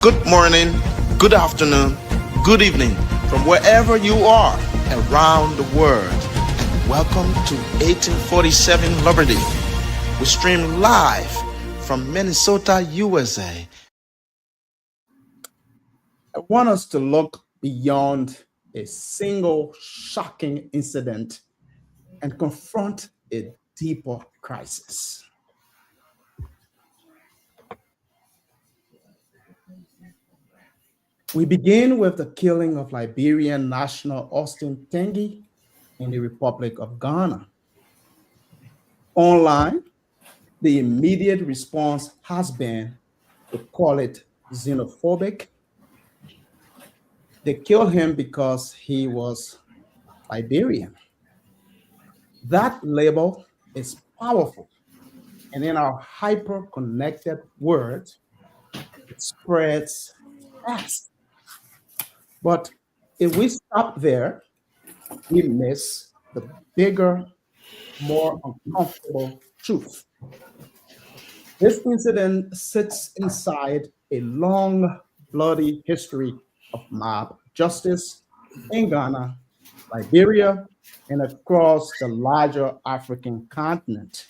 Good morning, good afternoon, good evening from wherever you are around the world. And welcome to 1847 Liberty. We stream live from Minnesota, USA. I want us to look beyond a single shocking incident and confront a deeper crisis. We begin with the killing of Liberian national Austin Tengi in the Republic of Ghana. Online, the immediate response has been to call it xenophobic. They killed him because he was Liberian. That label is powerful. And in our hyper connected world, it spreads fast. But if we stop there, we miss the bigger, more uncomfortable truth. This incident sits inside a long, bloody history of mob justice in Ghana, Liberia, and across the larger African continent.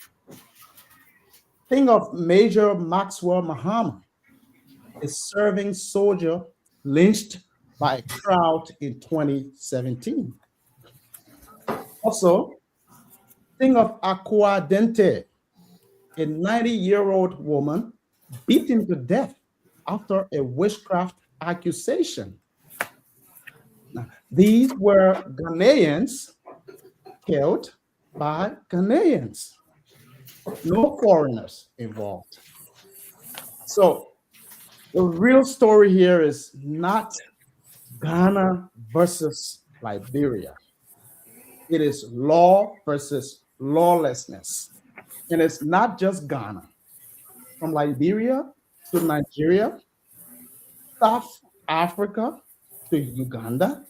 Think of Major Maxwell Mahama, a serving soldier lynched by a crowd in 2017. Also, think of Akua Dente, a 90-year-old woman beaten to death after a witchcraft accusation. Now, these were Ghanaians killed by Ghanaians, no foreigners involved. So the real story here is not Ghana versus Liberia. It is law versus lawlessness. And it's not just Ghana. From Liberia to Nigeria, South Africa to Uganda,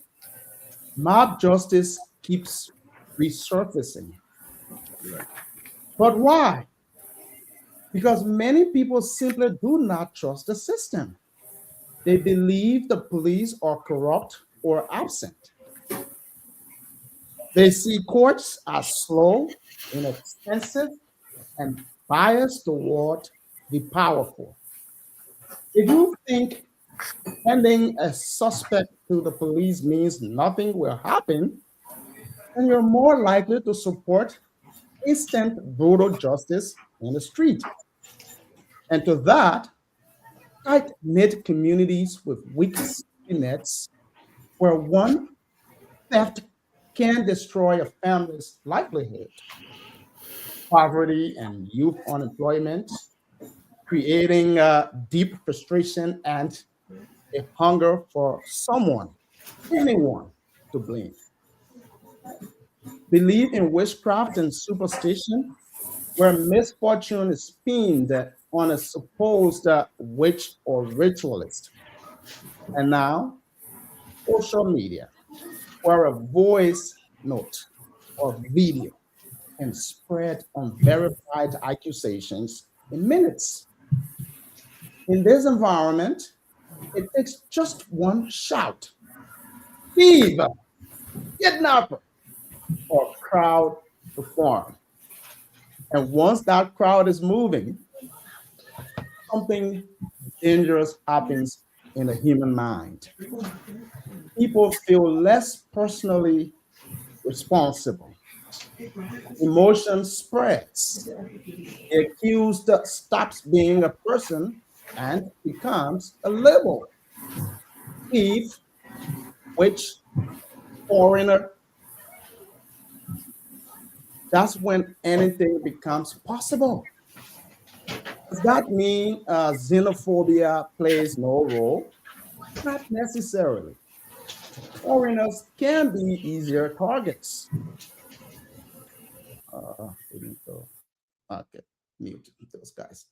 mob justice keeps resurfacing. But why? Because many people simply do not trust the system. They believe the police are corrupt or absent. They see courts as slow, inexpensive, and biased toward the powerful. If you think handing a suspect to the police means nothing will happen, then you're more likely to support instant brutal justice in the street. And to that, tight knit communities with weak safety nets where one theft can destroy a family's livelihood. Poverty and youth unemployment, creating deep frustration and a hunger for someone, anyone, to blame. Belief in witchcraft and superstition, where misfortune is pinned on a supposed witch or ritualist. And now, social media, where a voice note or video can spread unverified accusations in minutes. In this environment, it takes just one shout, thief, kidnapper, or crowd to form. And once that crowd is moving, something dangerous happens in the human mind. People feel less personally responsible. Emotion spreads. The accused stops being a person and becomes a label. Thief, witch, foreigner. That's when anything becomes possible. Does that mean xenophobia plays no role? Not necessarily. Foreigners can be easier targets. We need to okay, mute those guys.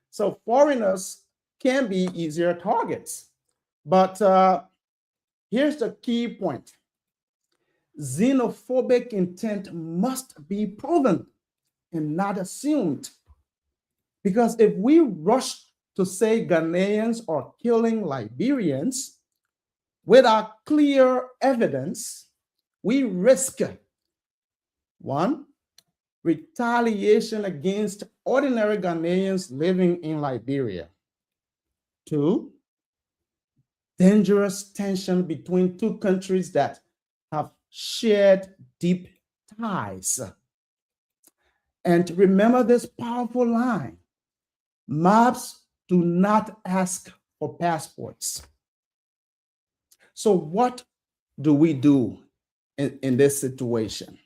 So foreigners can be easier targets. But here's the key point. Xenophobic intent must be proven and not assumed. Because if we rush to say Ghanaians are killing Liberians without clear evidence, we risk one, retaliation against ordinary Ghanaians living in Liberia. Two, dangerous tension between two countries that have shared deep ties. And remember this powerful line: mobs do not ask for passports. So, what do we do in this situation?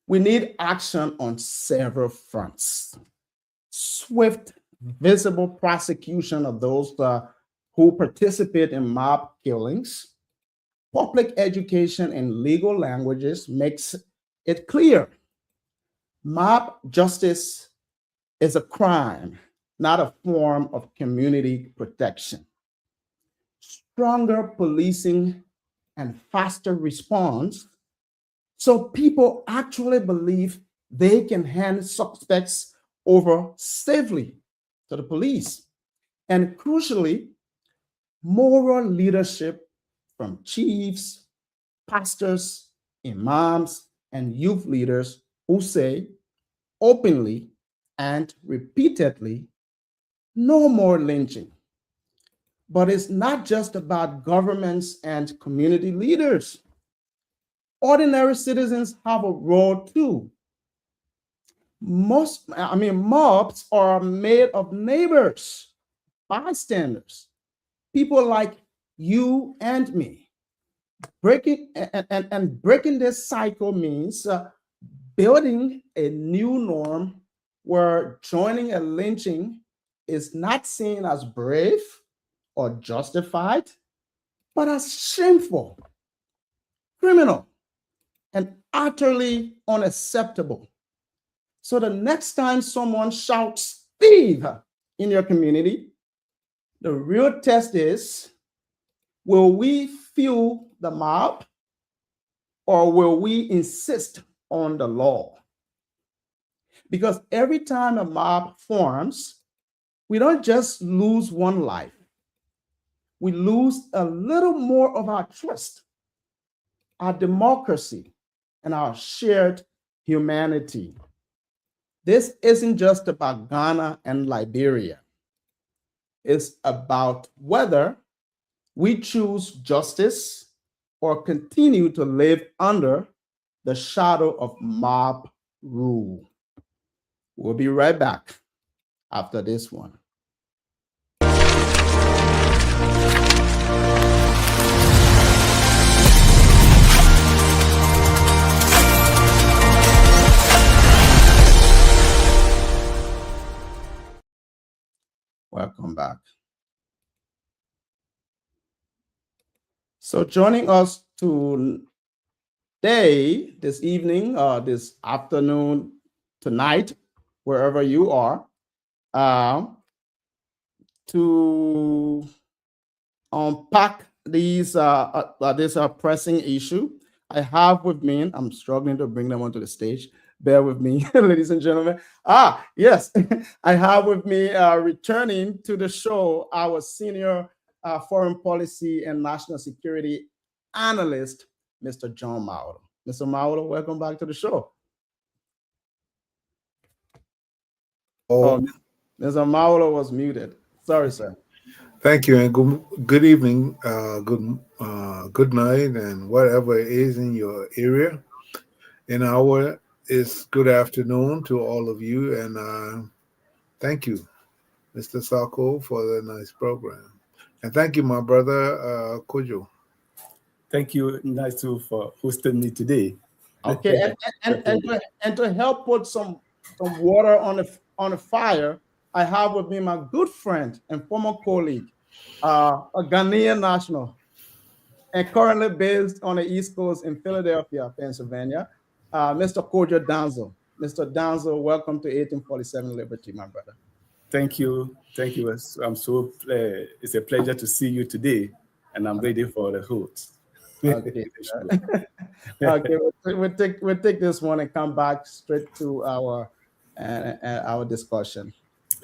We need action on several fronts: swift, visible prosecution of those who participate in mob killings. Public education in legal languages makes it clear mob justice is a crime, not a form of community protection. Stronger policing and faster response so people actually believe they can hand suspects over safely to the police. And crucially, moral leadership from chiefs, pastors, imams, and youth leaders who say openly and repeatedly, no more lynching. But it's not just about governments and community leaders. Ordinary citizens have a role too. Mobs are made of neighbors, bystanders, people like you and me. Breaking this cycle means building a new norm where joining a lynching is not seen as brave or justified, but as shameful, criminal, and utterly unacceptable. So the next time someone shouts thief in your community, the real test is, will we fuel the mob or will we insist on the law? Because every time a mob forms, we don't just lose one life, we lose a little more of our trust, our democracy, and our shared humanity. This isn't just about Ghana and Liberia. It's about whether we choose justice or continue to live under the shadow of mob rule. We'll be right back after this one. Welcome back. So joining us today, this evening, this afternoon, tonight, wherever you are, to unpack this pressing issue, I have with me, I'm struggling to bring them onto the stage. Bear with me, ladies and gentlemen. Yes, I have with me returning to the show our senior foreign policy and national security analyst, Mr. John Maulo. Mr. Maulo, welcome back to the show. Oh, Mr. Maulo was muted. Sorry, sir. Thank you, and good evening, good night, and whatever it is in your area. In our it's good afternoon to all of you, and thank you, Mr. Sako, for the nice program, and thank you, my brother Kojo. Thank you, Nice for hosting me today. Okay, and to help put some water on the fire, I have with me my good friend and former colleague, a Ghanaian national, and currently based on the East Coast in Philadelphia, Pennsylvania, Mr. Kojo Danzo. Mr. Danzo, welcome to 1847 Liberty, my brother. Thank you. I'm so it's a pleasure to see you today, and I'm ready for the host. Okay. Okay, we'll take this one and come back straight to our discussion.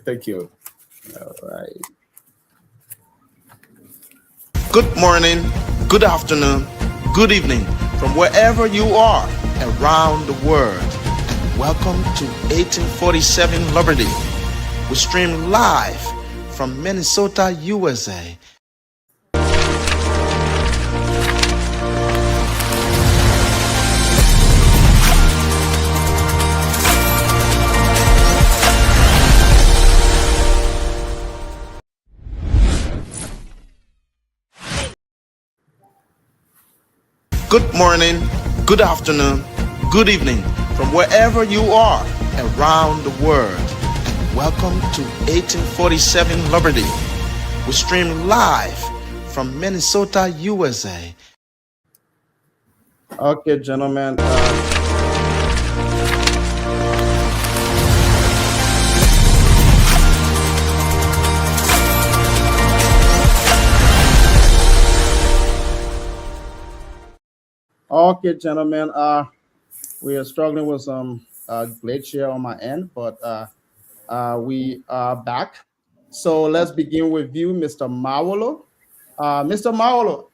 Thank you. All right. Good morning, good afternoon, good evening from wherever you are around the world. Welcome to 1847 Liberty. We stream live from Minnesota, USA. Good morning, good afternoon, good evening from wherever you are around the world. Welcome to 1847 Liberty. We stream live from Minnesota, USA. Okay, gentlemen. Okay, gentlemen. We are struggling with some glitch here on my end, but we are back. So let's begin with you, Mr. Mawolo. Mr. Mawolo,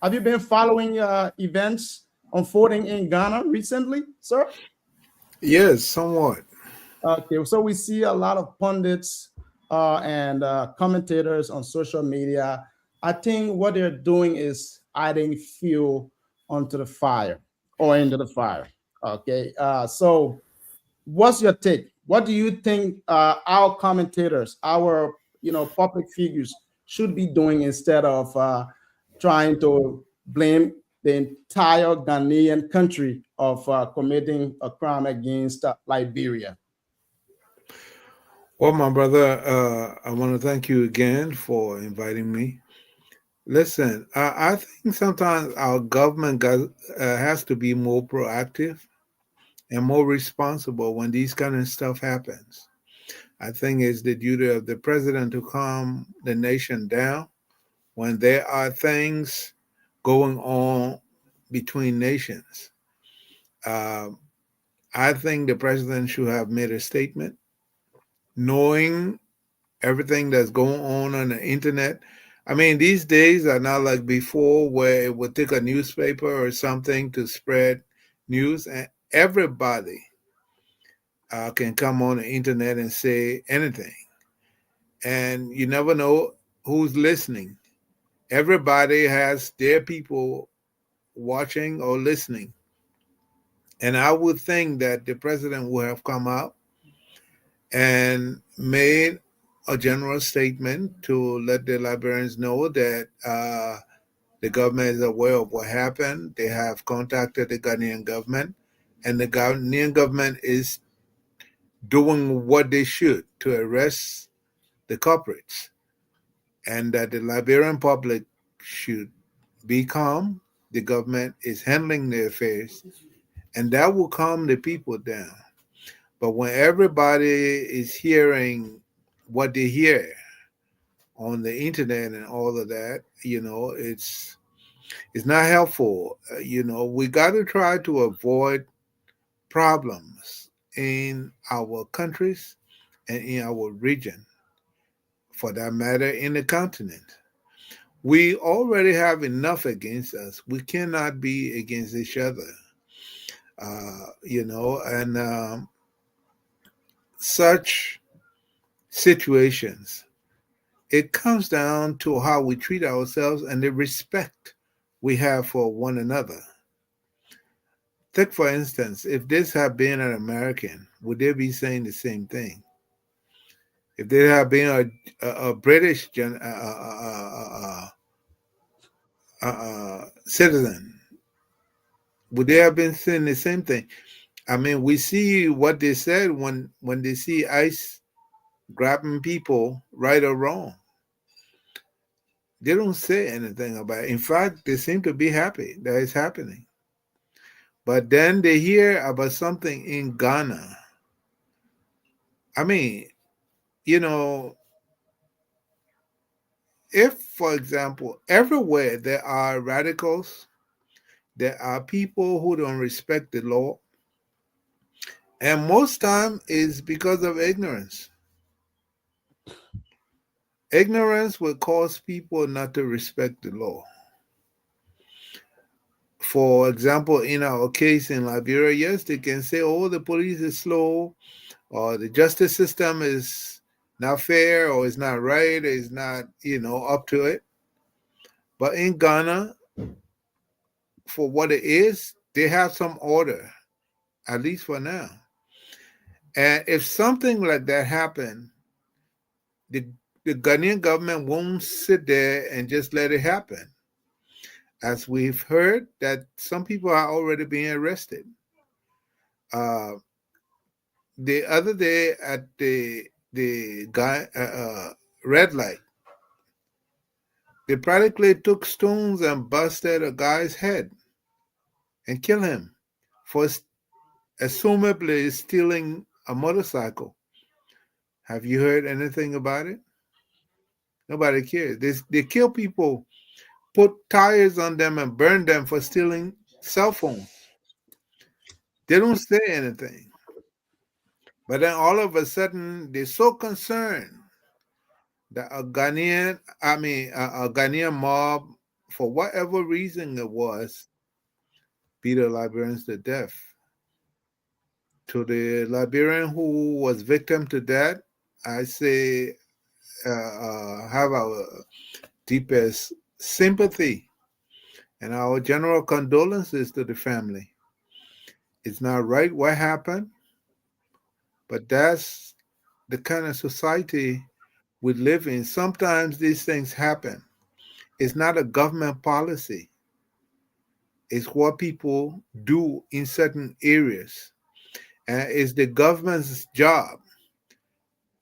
have you been following events unfolding in Ghana recently, sir? Yes, somewhat. Okay, so we see a lot of pundits and commentators on social media. I think what they're doing is adding fuel onto the fire or into the fire. Okay, so what's your take? What do you think our commentators, our public figures, should be doing instead of trying to blame the entire Ghanaian country of committing a crime against Liberia? Well, my brother, I want to thank you again for inviting me. Listen, I think sometimes our government has to be more proactive and more responsible when these kind of stuff happens. I think it's the duty of the president to calm the nation down when there are things going on between nations. Um, I think the president should have made a statement knowing everything that's going on the internet. I mean, these days are not like before where it would take a newspaper or something to spread news, and everybody can come on the internet and say anything, and you never know who's listening. Everybody has their people watching or listening, and I would think that the president would have come out and made a general statement to let the Liberians know that the government is aware of what happened. They have contacted the Ghanaian government, and the Ghanaian government is doing what they should to arrest the culprits, and that the Liberian public should be calm. The government is handling the affairs, and that will calm the people down. But when everybody is hearing what they hear on the internet and all of that, it's not helpful. We got to try to avoid problems in our countries and in our region, for that matter, in the continent. We already have enough against us. We cannot be against each other, and such situations, it comes down to how we treat ourselves and the respect we have for one another. Take, for instance, if this had been an American, would they be saying the same thing? If there had been a British citizen, would they have been saying the same thing? I mean, we see what they said when they see ICE grabbing people, right or wrong. They don't say anything about it. In fact, they seem to be happy that it's happening. But then they hear about something in Ghana. I mean, you know, if, for example, everywhere there are radicals, there are people who don't respect the law, and most time is because of ignorance. Ignorance will cause people not to respect the law. For example, in our case in Liberia, yes, they can say, oh, the police is slow, or the justice system is not fair, or is not right, or is not, up to it. But in Ghana, for what it is, they have some order, at least for now. And if something like that happened, the, the Ghanaian government won't sit there and just let it happen. As we've heard, that some people are already being arrested. Uh, the other day at the guy red light, they practically took stones and busted a guy's head and killed him for assumably stealing a motorcycle. Have you heard anything about it? Nobody cares. They kill people, put tires on them, and burn them for stealing cell phones. They don't say anything. But then all of a sudden, they're so concerned that a Ghanaian mob, for whatever reason it was, beat the Liberians to death. To the Liberian who was victim to that, I say, have our deepest sympathy and our general condolences to the family. It's not right what happened, but that's the kind of society we live in. Sometimes these things happen. It's not a government policy. It's what people do in certain areas. And it's the government's job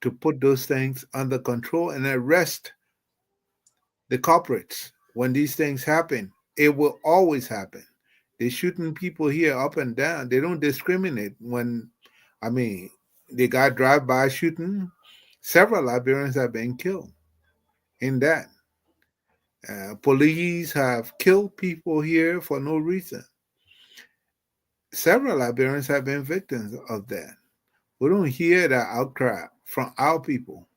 to put those things under control and arrest the culprits when these things happen. It will always happen. They're shooting people here up and down. They don't discriminate I mean, they got drive-by shooting. Several Liberians have been killed in that. Police have killed people here for no reason. Several Liberians have been victims of that. We don't hear that outcry from our people.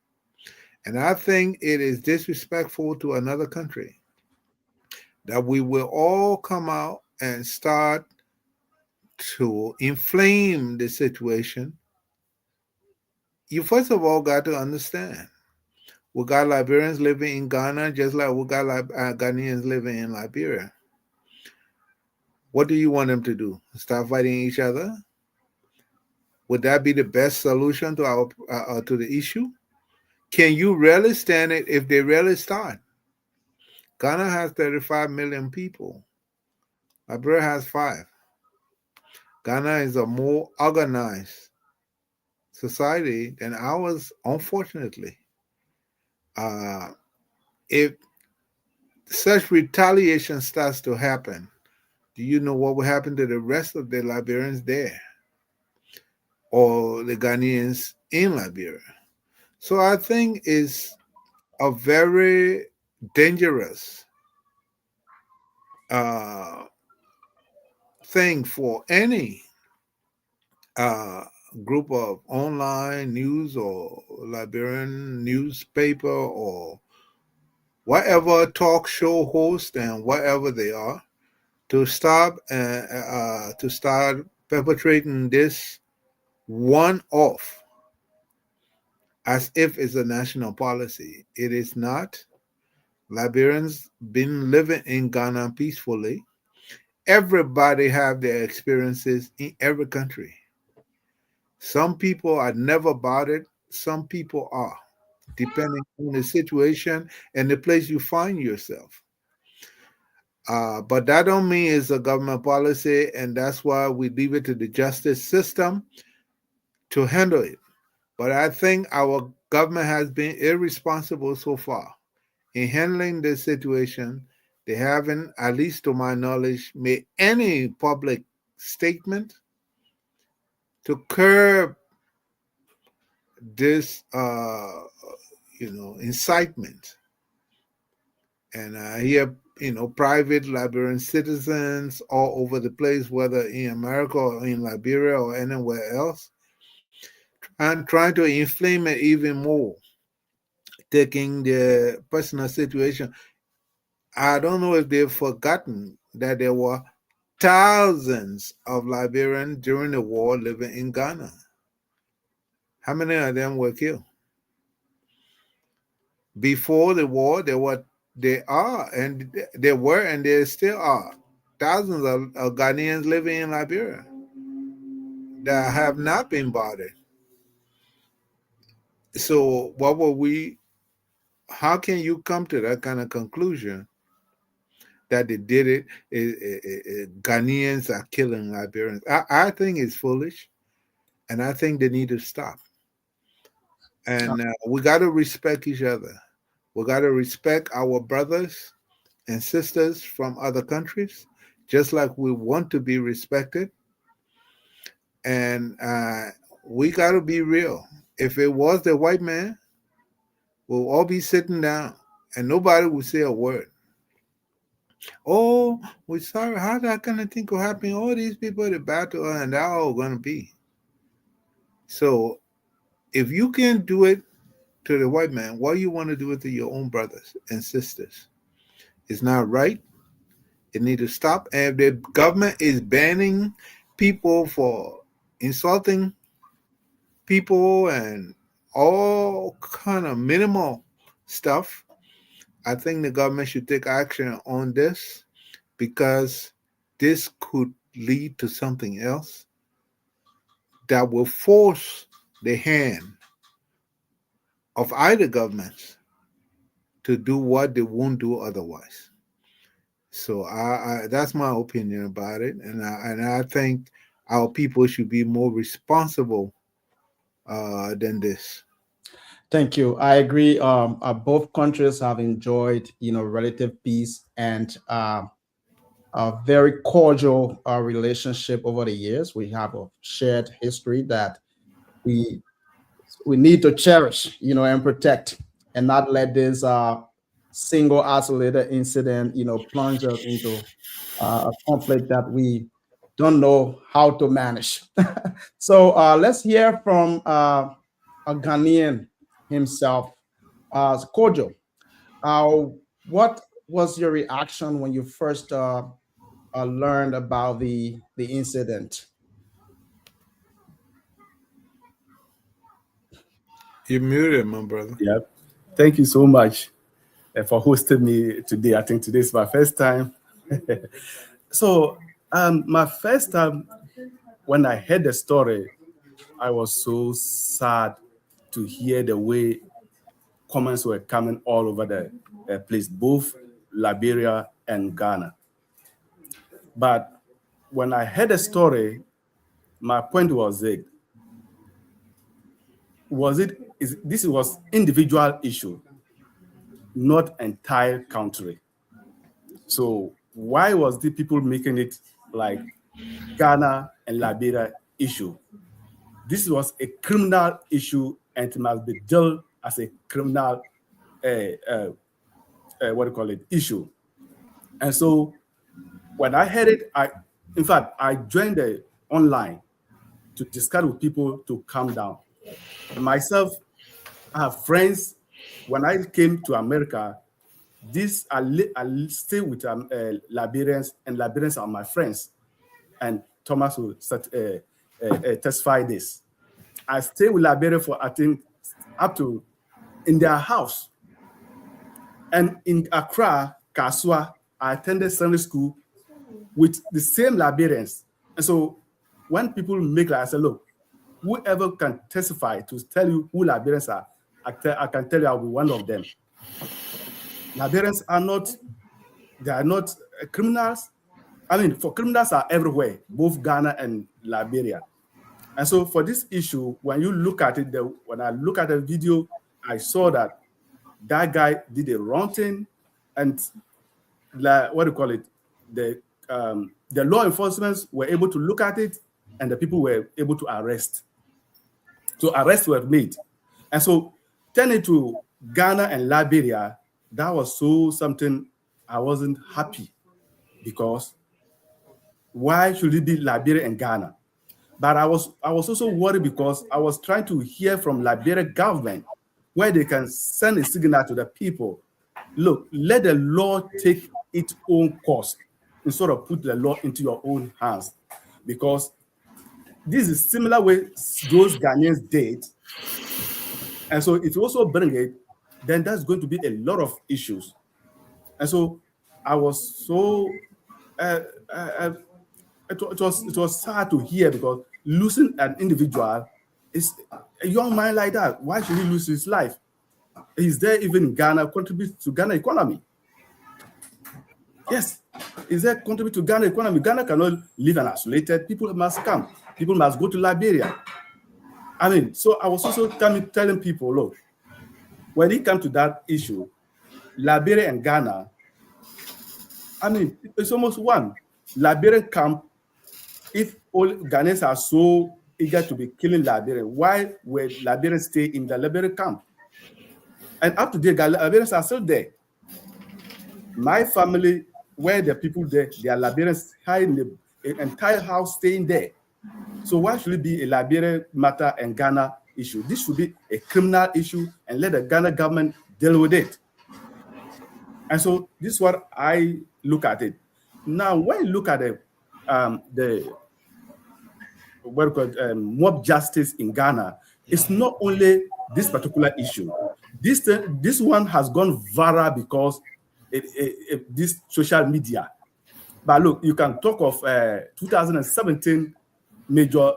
And I think it is disrespectful to another country that we will all come out and start to inflame the situation. You first of all got to understand we got Liberians living in Ghana just like we got Ghanaians living in Liberia. What do you want them to do? Start fighting each other? Would that be the best solution to our to the issue? Can you really stand it if they really start? Ghana has 35 million people. Liberia has 5. Ghana is a more organized society than ours, unfortunately. If such retaliation starts to happen, do you know what will happen to the rest of the Liberians there or the Ghanaians in Liberia? So I think it's a very dangerous uh, thing for any group of online news or Liberian newspaper or whatever talk show host and whatever they are to stop to start perpetrating this one off as if it's a national policy. It is not. Liberians been living in Ghana peacefully. Everybody have their experiences in every country. Some people are never about it. Some people are, depending on the situation and the place you find yourself. But that don't mean it's a government policy, and that's why we leave it to the justice system to handle it. But I think our government has been irresponsible so far in handling this situation. They haven't, at least to my knowledge, made any public statement to curb this, incitement. And I hear, private Liberian citizens all over the place, whether in America or in Liberia or anywhere else, and trying to inflame it even more, taking their personal situation. I don't know if they've forgotten that there were thousands of Liberians during the war living in Ghana. How many of them were killed? Before the war, there were, and there still are thousands of Ghanaians living in Liberia that have not been bothered. So, what were we? How can you come to that kind of conclusion that they did it? Ghanaians are killing Liberians. I think it's foolish, and I think they need to stop. And we got to respect each other. We got to respect our brothers and sisters from other countries, just like we want to be respected. And we got to be real. If it was the white man, we'll all be sitting down and nobody will say a word. Oh, we're sorry. How that kind of thing could happen? All these people at battle and they're all going to be. So if you can do it to the white man, why you want to do it to your own brothers and sisters? It's not right. It needs to stop. And if the government is banning people for insulting people and all kind of minimal stuff, I think the government should take action on this, because this could lead to something else that will force the hand of either governments to do what they won't do otherwise. So that's my opinion about it, and I think our people should be more responsible than this. Thank you. I agree. Both countries have enjoyed, relative peace and a very cordial relationship over the years. We have a shared history that we we need to cherish, and protect, and not let this single isolated incident, plunge us into a conflict that we don't know how to manage. So let's hear from a Ghanaian himself, Kojo. Uh, what was your reaction when you first learned about the incident? You're muted, my brother. Yeah. Thank you so much for hosting me today. I think today is my first time. So, my first time when I heard the story, I was so sad to hear the way comments were coming all over the place, both Liberia and Ghana. But when I heard the story, my point was this: this was individual issue, not entire country. So why was the people making it like Ghana and Liberia issue? This was a criminal issue and it must be dealt as a criminal issue. And so when I heard it, I joined the online to discuss with people to calm down. Myself, I have friends. When I came to America, I stay with Liberians, and Liberians are my friends. And Thomas will testify this. I stay with Liberia for, I think, up to in their house. And in Accra, Kasua, I attended Sunday school with the same Liberians. And so when people make like, I say, look, whoever can testify to tell you who Liberians are, I can tell you I'll be one of them. Liberians are not criminals. I mean, for criminals are everywhere, both Ghana and Liberia. And so for this issue, when you look at it, when I look at the video, I saw that guy did a wrong thing, and the law enforcement were able to look at it, and the people were able to arrest. So arrests were made. And so turning to Ghana and Liberia, that was something I wasn't happy, because why should it be Liberia and Ghana? But I was also worried because I was trying to hear from Liberia government where they can send a signal to the people. Look, let the law take its own course instead of put the law into your own hands. Because this is similar way those Ghanaians did. And so if you also bring it, then that's going to be a lot of issues. And so I was so it was sad to hear, because losing an individual is a young man like that. Why should he lose his life? He's there even in Ghana, contribute to Ghana economy. Yes, is there contribute to Ghana economy? Ghana cannot live an isolated. People must come. People must go to Liberia. I mean, so I was also telling people, look, when it comes to that issue, Liberia and Ghana, I mean, it's almost one. Liberian camp, if all Ghanaians are so eager to be killing Liberians, why would Liberians stay in the Liberian camp? And up to date, Liberians are still there. My family, where the people there, they are Liberians hiding the entire house staying there. So why should it be a Liberian matter and Ghana issue? This should be a criminal issue, and let the Ghana government deal with it. And so this is what I look at it. Now, when you look at the mob justice in Ghana, it's not only this particular issue. This one has gone viral because this social media. But look, you can talk of 2017 Major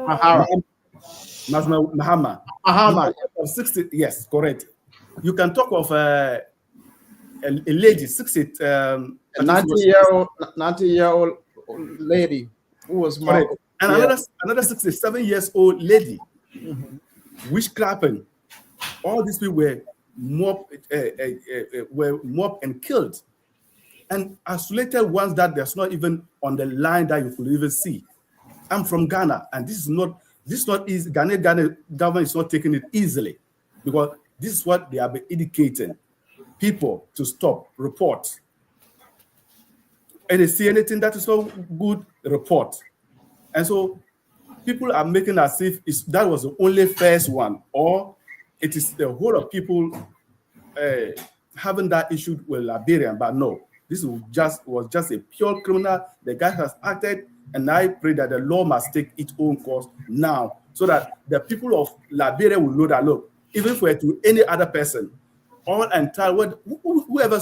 Mahama. Of 60, yes, correct. You can talk of a lady, 60, a 90-year-old lady who was married, and another 67 years old lady, witchcrafting. All these people were mobbed and killed, and isolated ones that there's not even on the line that you could even see. I'm from Ghana, and this is not easy. Ghana government is not taking it easily, because this is what they have been educating people to stop, report. And they see anything that is not good, report. And so people are making as if that was the only first one, or it is the whole of people having that issue with Liberian. But no, this was just a pure criminal. The guy has acted, and I pray that the law must take its own course now, so that the people of Liberia will know that, look, even if we're to any other person, all entire whoever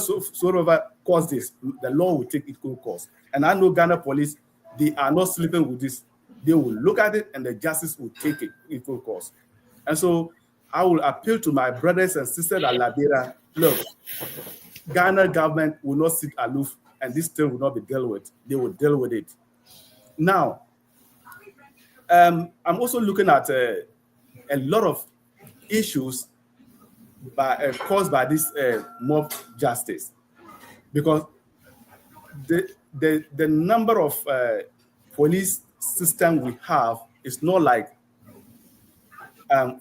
caused this, the law will take its own course. And I know Ghana police, they are not sleeping with this. They will look at it, and the justice will take its own course. And so I will appeal to my brothers and sisters at Liberia, look, Ghana government will not sit aloof, and this thing will not be dealt with. They will deal with it. Now, I'm also looking at a lot of issues caused by this mob justice, because the number of police system we have is not like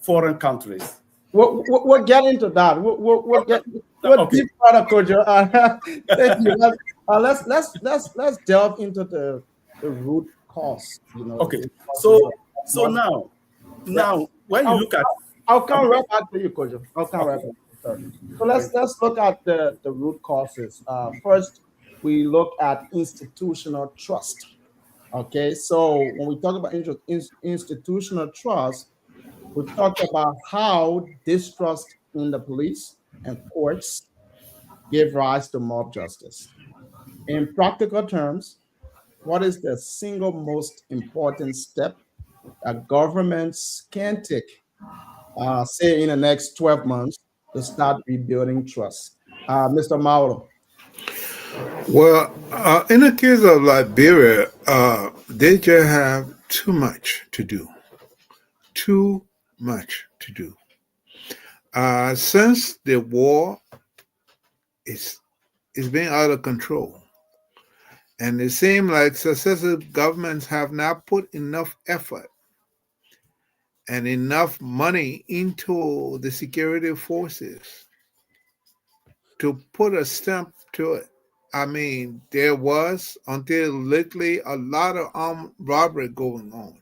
foreign countries. We'll get into that. We'll get Okay. deep further, Kojo. Thank you. Let's delve into the root cause. Okay. So now when you look at, I'll come right back to you, Kojo. I'll come right back. Sorry. So let's look at the root causes. First, we look at institutional trust. Okay, so when we talk about institutional trust, we talk about how distrust in the police and courts give rise to mob justice. In practical terms, what is the single most important step that governments can take, say in the next 12 months, to start rebuilding trust? Mr. Mauro. Well, in the case of Liberia, they just have too much to do. Too much to do. Since the war is being out of control, and it seems like successive governments have not put enough effort and enough money into the security forces to put a stamp to it. I mean, there was, until lately, a lot of armed robbery going on.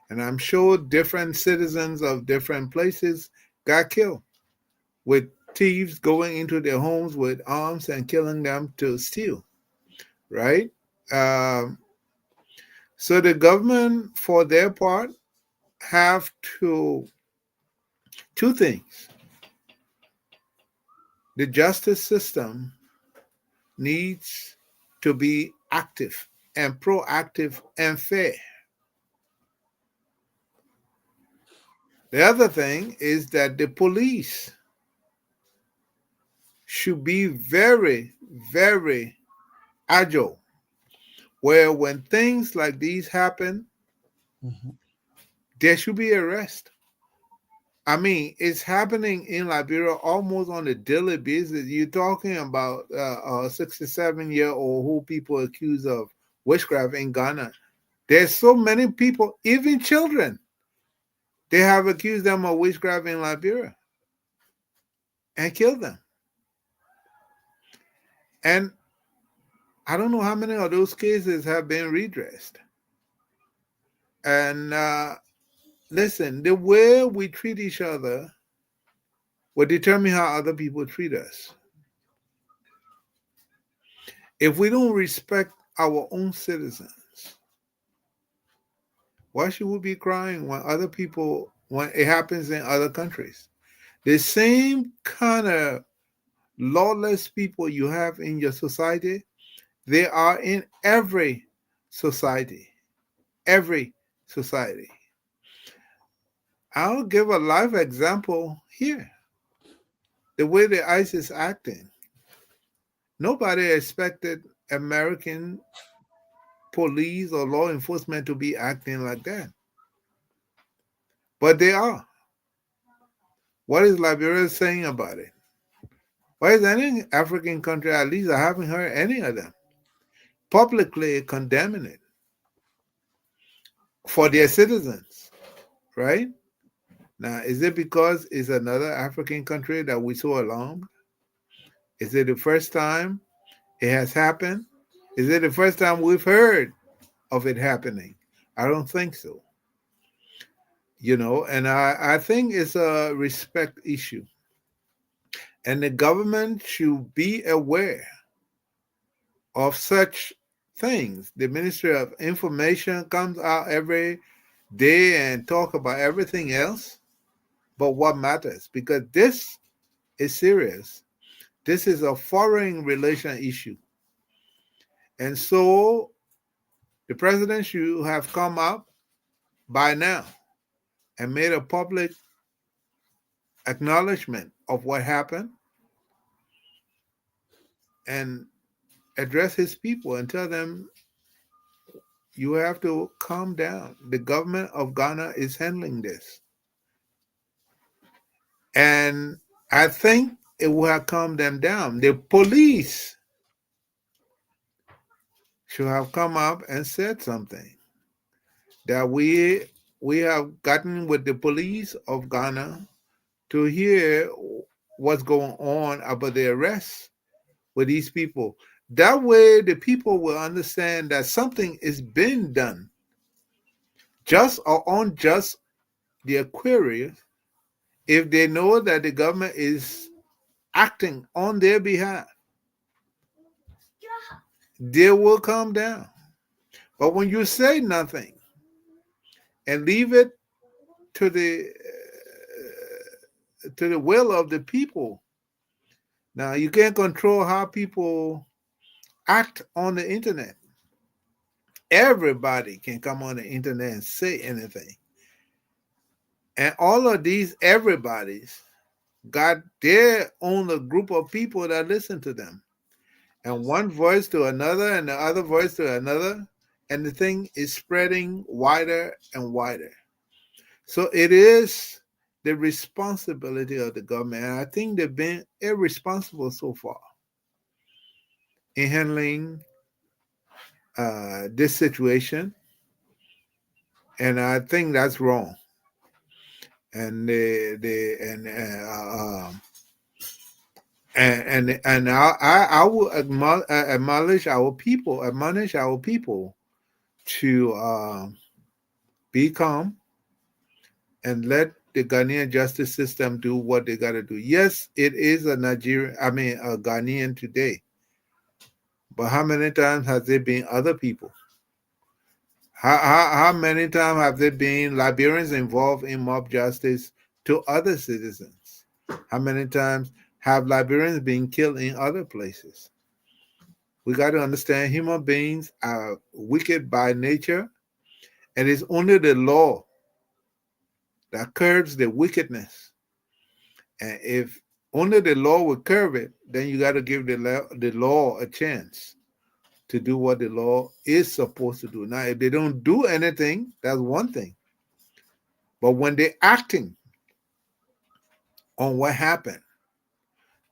And I'm sure different citizens of different places got killed with thieves going into their homes with arms and killing them to steal, right? Um, so the government, for their part, have to two things. The justice system needs to be active and proactive and fair. The other thing is that the police should be very, very agile, where when things like these happen, Mhm. there should be arrest. I mean, it's happening in Liberia almost on a daily basis. You're talking about a 67-year-old who people accuse of witchcraft in Ghana. There's so many people, even children, they have accused them of witchcraft in Liberia and killed them. And I don't know how many of those cases have been redressed. And listen, the way we treat each other will determine how other people treat us. If we don't respect our own citizens, why should we be crying when it happens in other countries? The same kind of lawless people you have in your society, they are in every society. Every society. I'll give a live example here. The way the ICE is acting. Nobody expected American police or law enforcement to be acting like that. But they are. What is Liberia saying about it? Why is any African country, at least I haven't heard any of them, publicly condemning it for their citizens, right? Now, is it because it's another African country that we so alarmed? Is it the first time it has happened? Is it the first time we've heard of it happening? I don't think so. And I think it's a respect issue. And the government should be aware of such things. The Ministry of Information comes out every day and talk about everything else but what matters, because this is serious. This is a foreign relation issue. And so the president should have come up by now and made a public acknowledgement of what happened and address his people and tell them, you have to calm down. The government of Ghana is handling this. And I think it will have calmed them down. The police should have come up and said something, that we have gotten with the police of Ghana to hear what's going on about the arrest with these people. That way, the people will understand that something is being done, just or unjust, their query, if they know that the government is acting on their behalf, they will calm down. But when you say nothing and leave it to the will of the people, now you can't control how people act on the internet. Everybody can come on the internet and say anything. And all of these everybody's got their own group of people that listen to them. And one voice to another and the other voice to another. And the thing is spreading wider and wider. So it is the responsibility of the government. And I think they've been irresponsible so far in handling this situation. And I think that's wrong. And I will admonish our people to be calm and let the Ghanaian justice system do what they got to do. Yes, it is a Ghanaian today. But how many times has there been other people? How many times have there been Liberians involved in mob justice to other citizens? How many times have Liberians been killed in other places? We got to understand human beings are wicked by nature, and it's only the law that curbs the wickedness. And if only the law will curb it, then you got to give the law a chance to do what the law is supposed to do. Now, if they don't do anything, that's one thing. But when they're acting on what happened,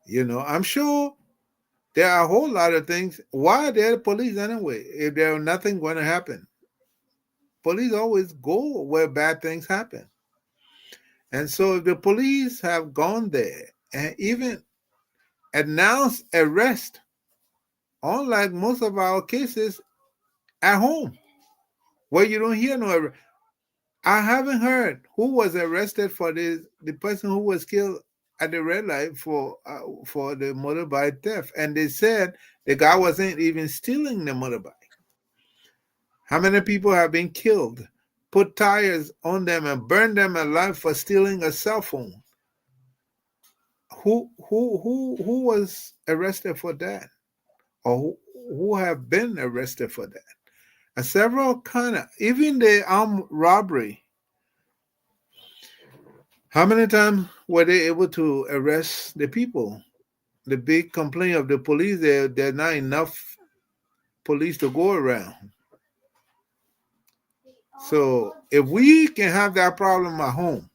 I'm sure there are a whole lot of things. Why are there the police anyway? If there's nothing going to happen, police always go where bad things happen. And so if the police have gone there and even announced arrest, unlike most of our cases at home, where you don't hear no arrest. I haven't heard who was arrested for the person who was killed at the red light for the motorbike theft, and they said the guy wasn't even stealing the motorbike. How many people have been killed, put tires on them, and burned them alive for stealing a cell phone? Who was arrested for that, or who have been arrested for that? And several even the armed robbery. How many times were they able to arrest the people? The big complaint of the police, there's not enough police to go around. So if we can have that problem at home,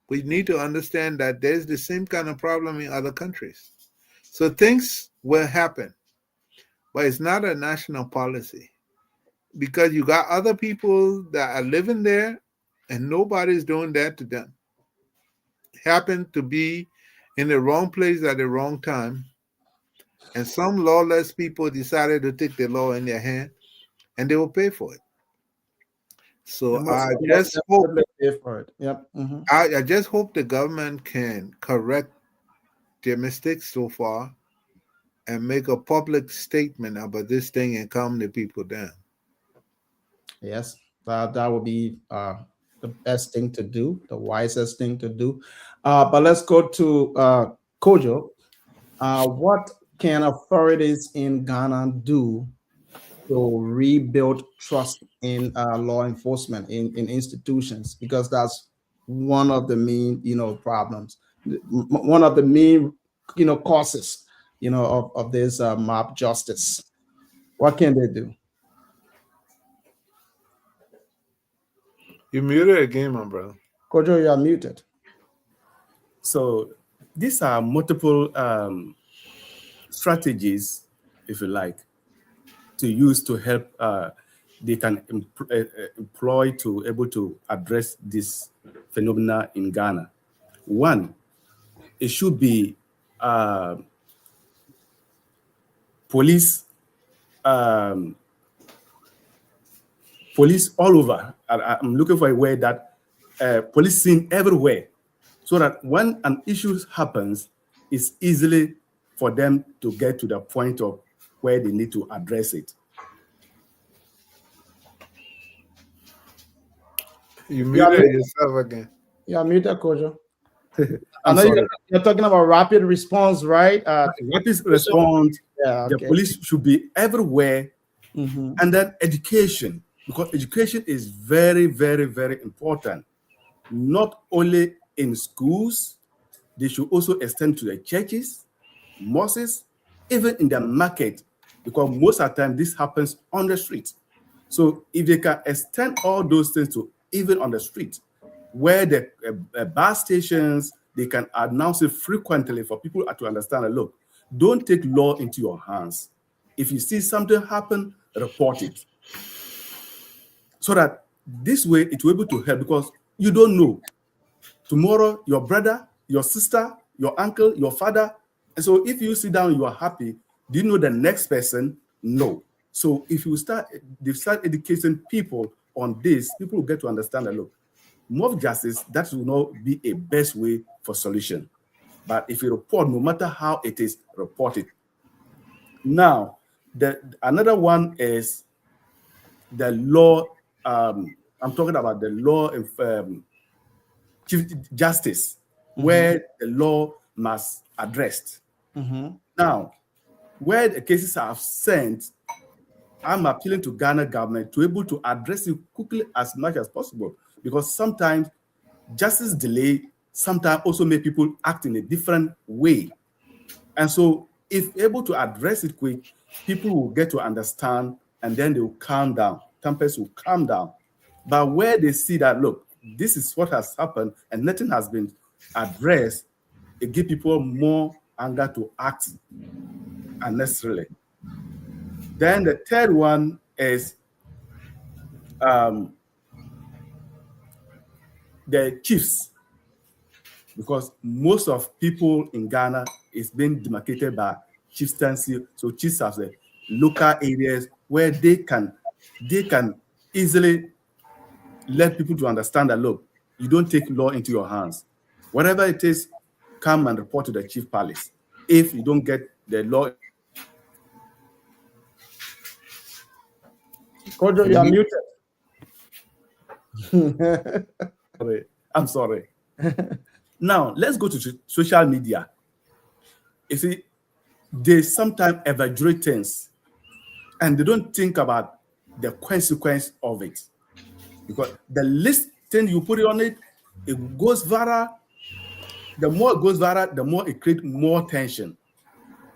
we need to understand that there's the same kind of problem in other countries. So things will happen, but it's not a national policy, because you got other people that are living there and nobody's doing that to them. Happen to be in the wrong place at the wrong time, and some lawless people decided to take the law in their hand, and they will pay for it. So I just hope pay for it. Yep. Mm-hmm. I just hope the government can correct their mistakes so far and make a public statement about this thing and calm the people down. Yes, that would be the best thing to do, the wisest thing to do. But let's go to Kojo. What can authorities in Ghana do to rebuild trust in law enforcement, in institutions? Because that's one of the main, problems, one of the main, causes, of this mob justice. What can they do? You muted again, my brother. Kojo, you are muted. So these are multiple strategies, if you like, to use to help they can employ to able to address this phenomena in Ghana. One, it should be police police all over. I'm looking for a way that policing everywhere, so that when an issue happens, it's easily for them to get to the point of where they need to address it. You muted yourself again. Yeah, muted, Kojo. I I'm know sorry. you're talking about rapid response, right? Rapid response. Yeah, The okay. police should be everywhere, Mm-hmm. and then education, because education is very, very, very important. Not only in schools, they should also extend to the churches, mosques, even in the market, because most of the time this happens on the street. So if they can extend all those things to even on the street, where the bus stations, they can announce it frequently for people to understand that, look, don't take law into your hands. If you see something happen, report it. So that this way it will be able to help, because you don't know. Tomorrow, your brother, your sister, your uncle, your father. And so if you sit down, you are happy. Do you know the next person? No. So if you start educating people on this, people will get to understand that, look, more of justice, that will not be a best way for solution. But if you report, no matter how it is reported. Now, another one is the law. I'm talking about the law of chief justice, where the law must address. Now, where the cases are sent, I'm appealing to Ghana government to able to address it quickly as much as possible, because sometimes justice delay sometimes also make people act in a different way. And so if able to address it quick, people will get to understand, and then they will calm down. Tempers will calm down. But where they see that, look, this is what has happened and nothing has been addressed, it gives people more anger to act unnecessarily. Then the third one is the chiefs, because most of people in Ghana is being demarcated by chieftaincy. So chiefs have the local areas where they can easily let people to understand that, look, you don't take law into your hands. Whatever it is, come and report to the chief palace. If you don't get the law. Kojo, you are muted. I'm sorry. Now, let's go to social media. You see, they sometimes exaggerate things and they don't think about the consequence of it. Because the least thing you put it on it, it goes viral. The more it goes viral, the more it creates more tension.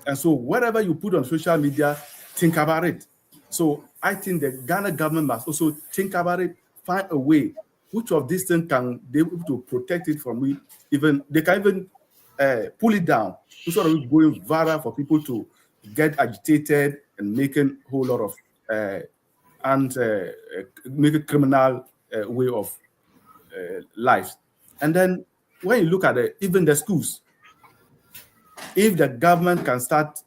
And so whatever you put on social media, think about it. So I think the Ghana government must also think about it, find a way. Which of these things can they able to protect it from it? Even they can even pull it down instead of going viral for people to get agitated and making a whole lot of make a criminal way of life. And then when you look at even the schools, if the government can start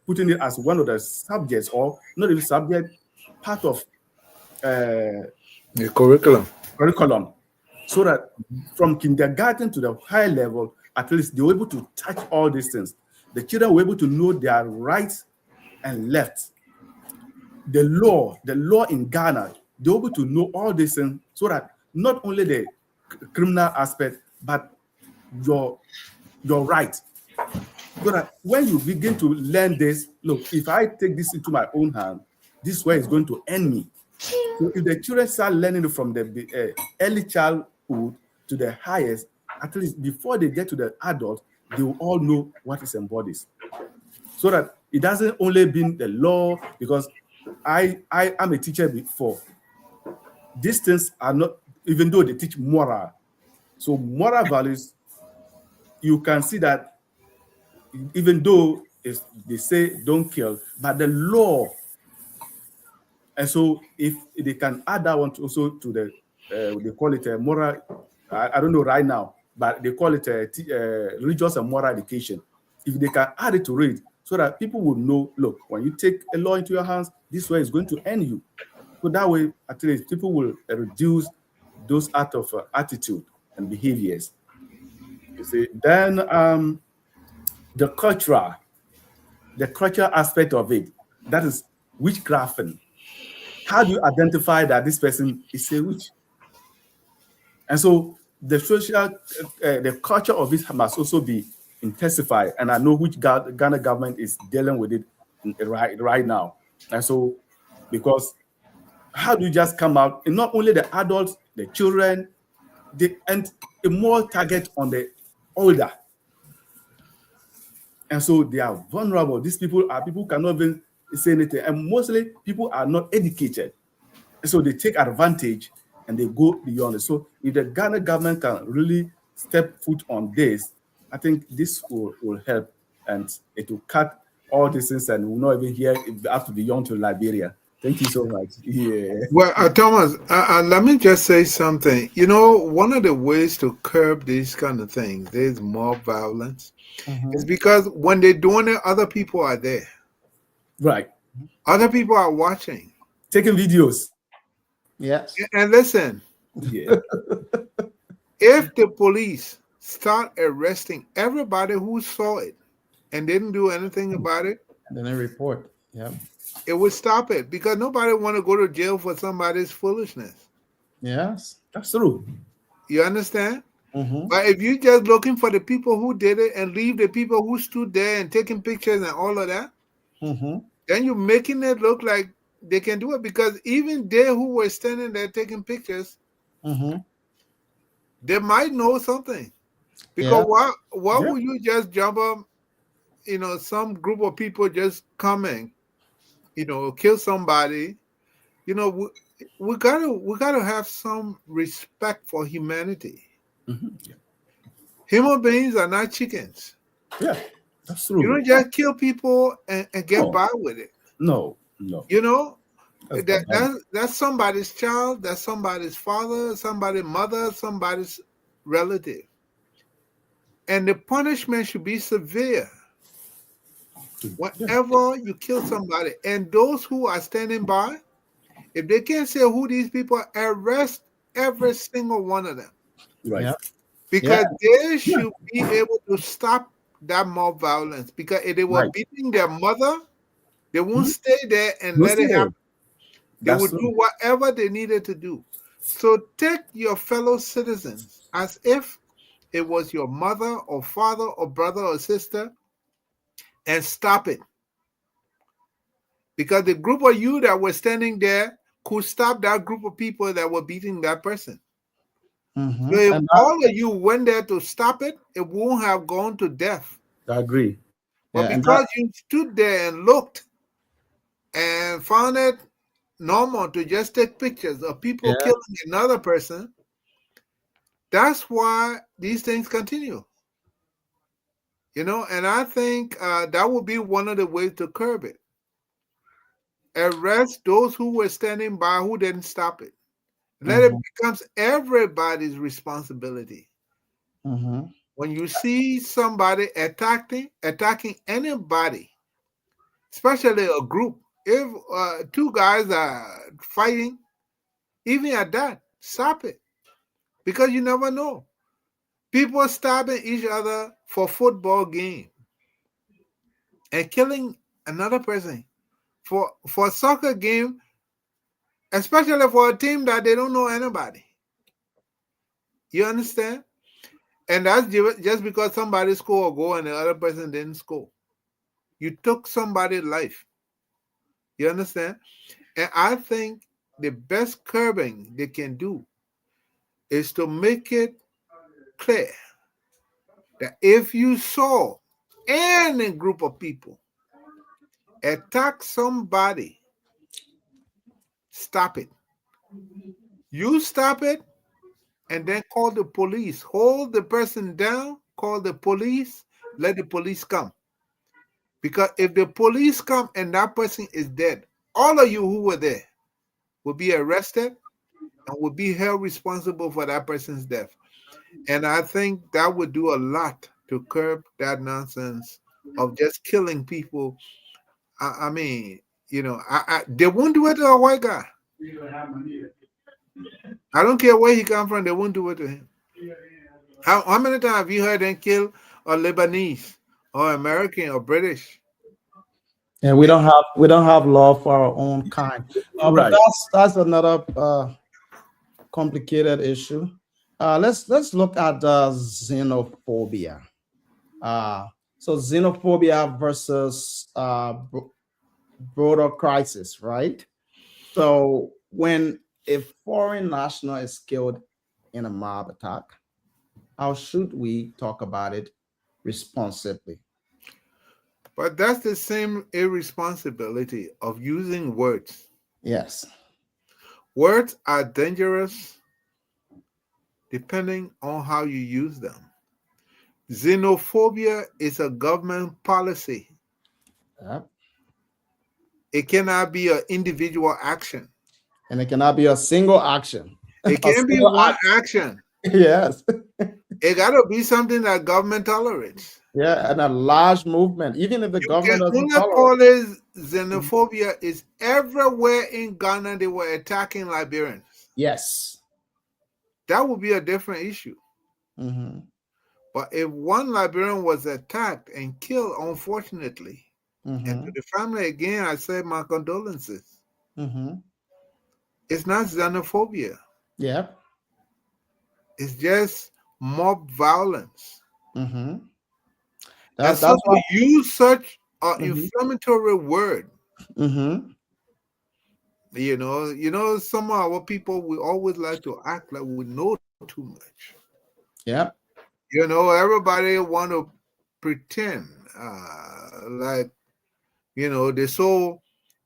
putting it as one of the subjects, or not even subject, part of the curriculum, so that from kindergarten to the high level, at least they were able to touch all these things. The children were able to know their rights and left. The law in Ghana, they were able to know all these things, so that not only the criminal aspect, but your right. So that when you begin to learn this, look, if I take this into my own hand, this is where it's going to end me. So if the children start learning from the early childhood to the highest, at least before they get to the adult, they will all know what is embodied. So that it doesn't only be the law, because I am a teacher before. These things are not, even though they teach moral. So moral values, you can see that even though they say don't kill, but the law. And so if they can add that one also to the, they call it a moral, I don't know right now, but they call it a religious and moral education. If they can add it to it, so that people would know, look, when you take a law into your hands, this way is going to end you. So that way, at least people will reduce those out of attitude and behaviors. You see, then the cultural aspect of it, that is witchcrafting. How do you identify that this person is a witch? And so the social, the culture of it must also be intensified. And I know which Ghana government is dealing with it right now. And so, because how do you just come out, and not only the adults, the children, and a more target on the older. And so they are vulnerable. These people cannot even say anything. And mostly people are not educated. And so they take advantage and they go beyond it. So if the Ghana government can really step foot on this, I think this will help, and it will cut all these things, and we'll not even hear it have to be beyond to Liberia. Thank you so much. Yeah. Well, Thomas, let me just say something. You know, one of the ways to curb these kind of things, there's mob violence, is because when they're doing it, other people are there. Right. Other people are watching. Taking videos. Yes. And listen, Yeah. If the police start arresting everybody who saw it and didn't do anything about it, And then a report. Yep. it would stop it because nobody want to go to jail for somebody's foolishness. Yes. That's true. You understand? Mm-hmm. But if you just looking for the people who did it and leave the people who stood there and taking pictures and all of that, Mm-hmm. then you're making it look like they can do it because even they who were standing there taking pictures, Mm-hmm. they might know something. Yeah. Because why Yeah. would you just jump up, some group of people just come and, kill somebody? You know, we gotta have some respect for humanity. Yeah. Human beings are not chickens. Yeah. That's You true. don't just kill people and get No. by with it. No. No. You know, That's barbaric. that's somebody's child, that's somebody's father, somebody's mother, somebody's relative. And the punishment should be severe Yeah. whenever you kill somebody. And those who are standing by, if they can't say who these people are, arrest every single one of them. Right. Yeah. Yeah. Because they Yeah. should be able to stop that mob violence. Because if they were Right. beating their mother, they won't Mhm. stay there and No let it say. happen. They That's would do true. whatever they needed to do. So take your fellow citizens as if it was your mother or father or brother or sister and stop it. Because the group of you that were standing there could stop that group of people that were beating that person. Mm-hmm. So if And that, all of you went there to stop it, it won't have gone to death. I agree. But yeah, and that, because you stood there and looked and found it normal to just take pictures of people yeah. killing another person, that's why these things continue. And I think that would be one of the ways to curb it. Arrest those who were standing by who didn't stop it. Let it Mm-hmm. becomes everybody's responsibility. Mm-hmm. When you see somebody attacking anybody, especially a group, if two guys are fighting, even at that, stop it because you never know. People stabbing each other for football game and killing another person for a soccer game, especially for a team that they don't know anybody. You understand? And that's just because somebody scored a goal and the other person didn't score. You took somebody's life. You understand? And I think the best curbing they can do is to make it clear that if you saw any group of people attack somebody, stop it. You stop it and then call the police. Hold the person down, call the police, let the police come. Because if the police come and that person is dead, all of you who were there will be arrested and will be held responsible for that person's death. And I think that would do a lot to curb that nonsense of just killing people. I mean, they won't do it to a white guy. I don't care where he come from, they won't do it to him. How many times have you heard them kill a Lebanese or American or British? And we don't have love for our own kind. But Right. that's another complicated issue. Let's look at xenophobia. So xenophobia versus border crisis, right? So when a foreign national is killed in a mob attack, how should we talk about it responsibly? But that's the same irresponsibility of using words. Yes. Words are dangerous depending on how you use them. Xenophobia is a government policy. Yep. It cannot be an individual action. And it cannot be a single action. It A can't be single one act. action. Yes. It gotta be something that government tolerates. Yeah, and a large movement, even if the You can government doesn't only tolerate. call it xenophobia is everywhere in Ghana they were attacking Liberians. Yes. that would be a different issue. Mm-hmm. But if one Liberian was attacked and killed, unfortunately, and to Mm-hmm. the family again, I say my condolences. Mm-hmm. It's not xenophobia. Yep. It's just mob violence. Mm-hmm. And so That's to what. use such an Mm-hmm. inflammatory word, Mm-hmm. some of our people, we always like to act like we know too much. Yep. Everybody want to pretend like, they so.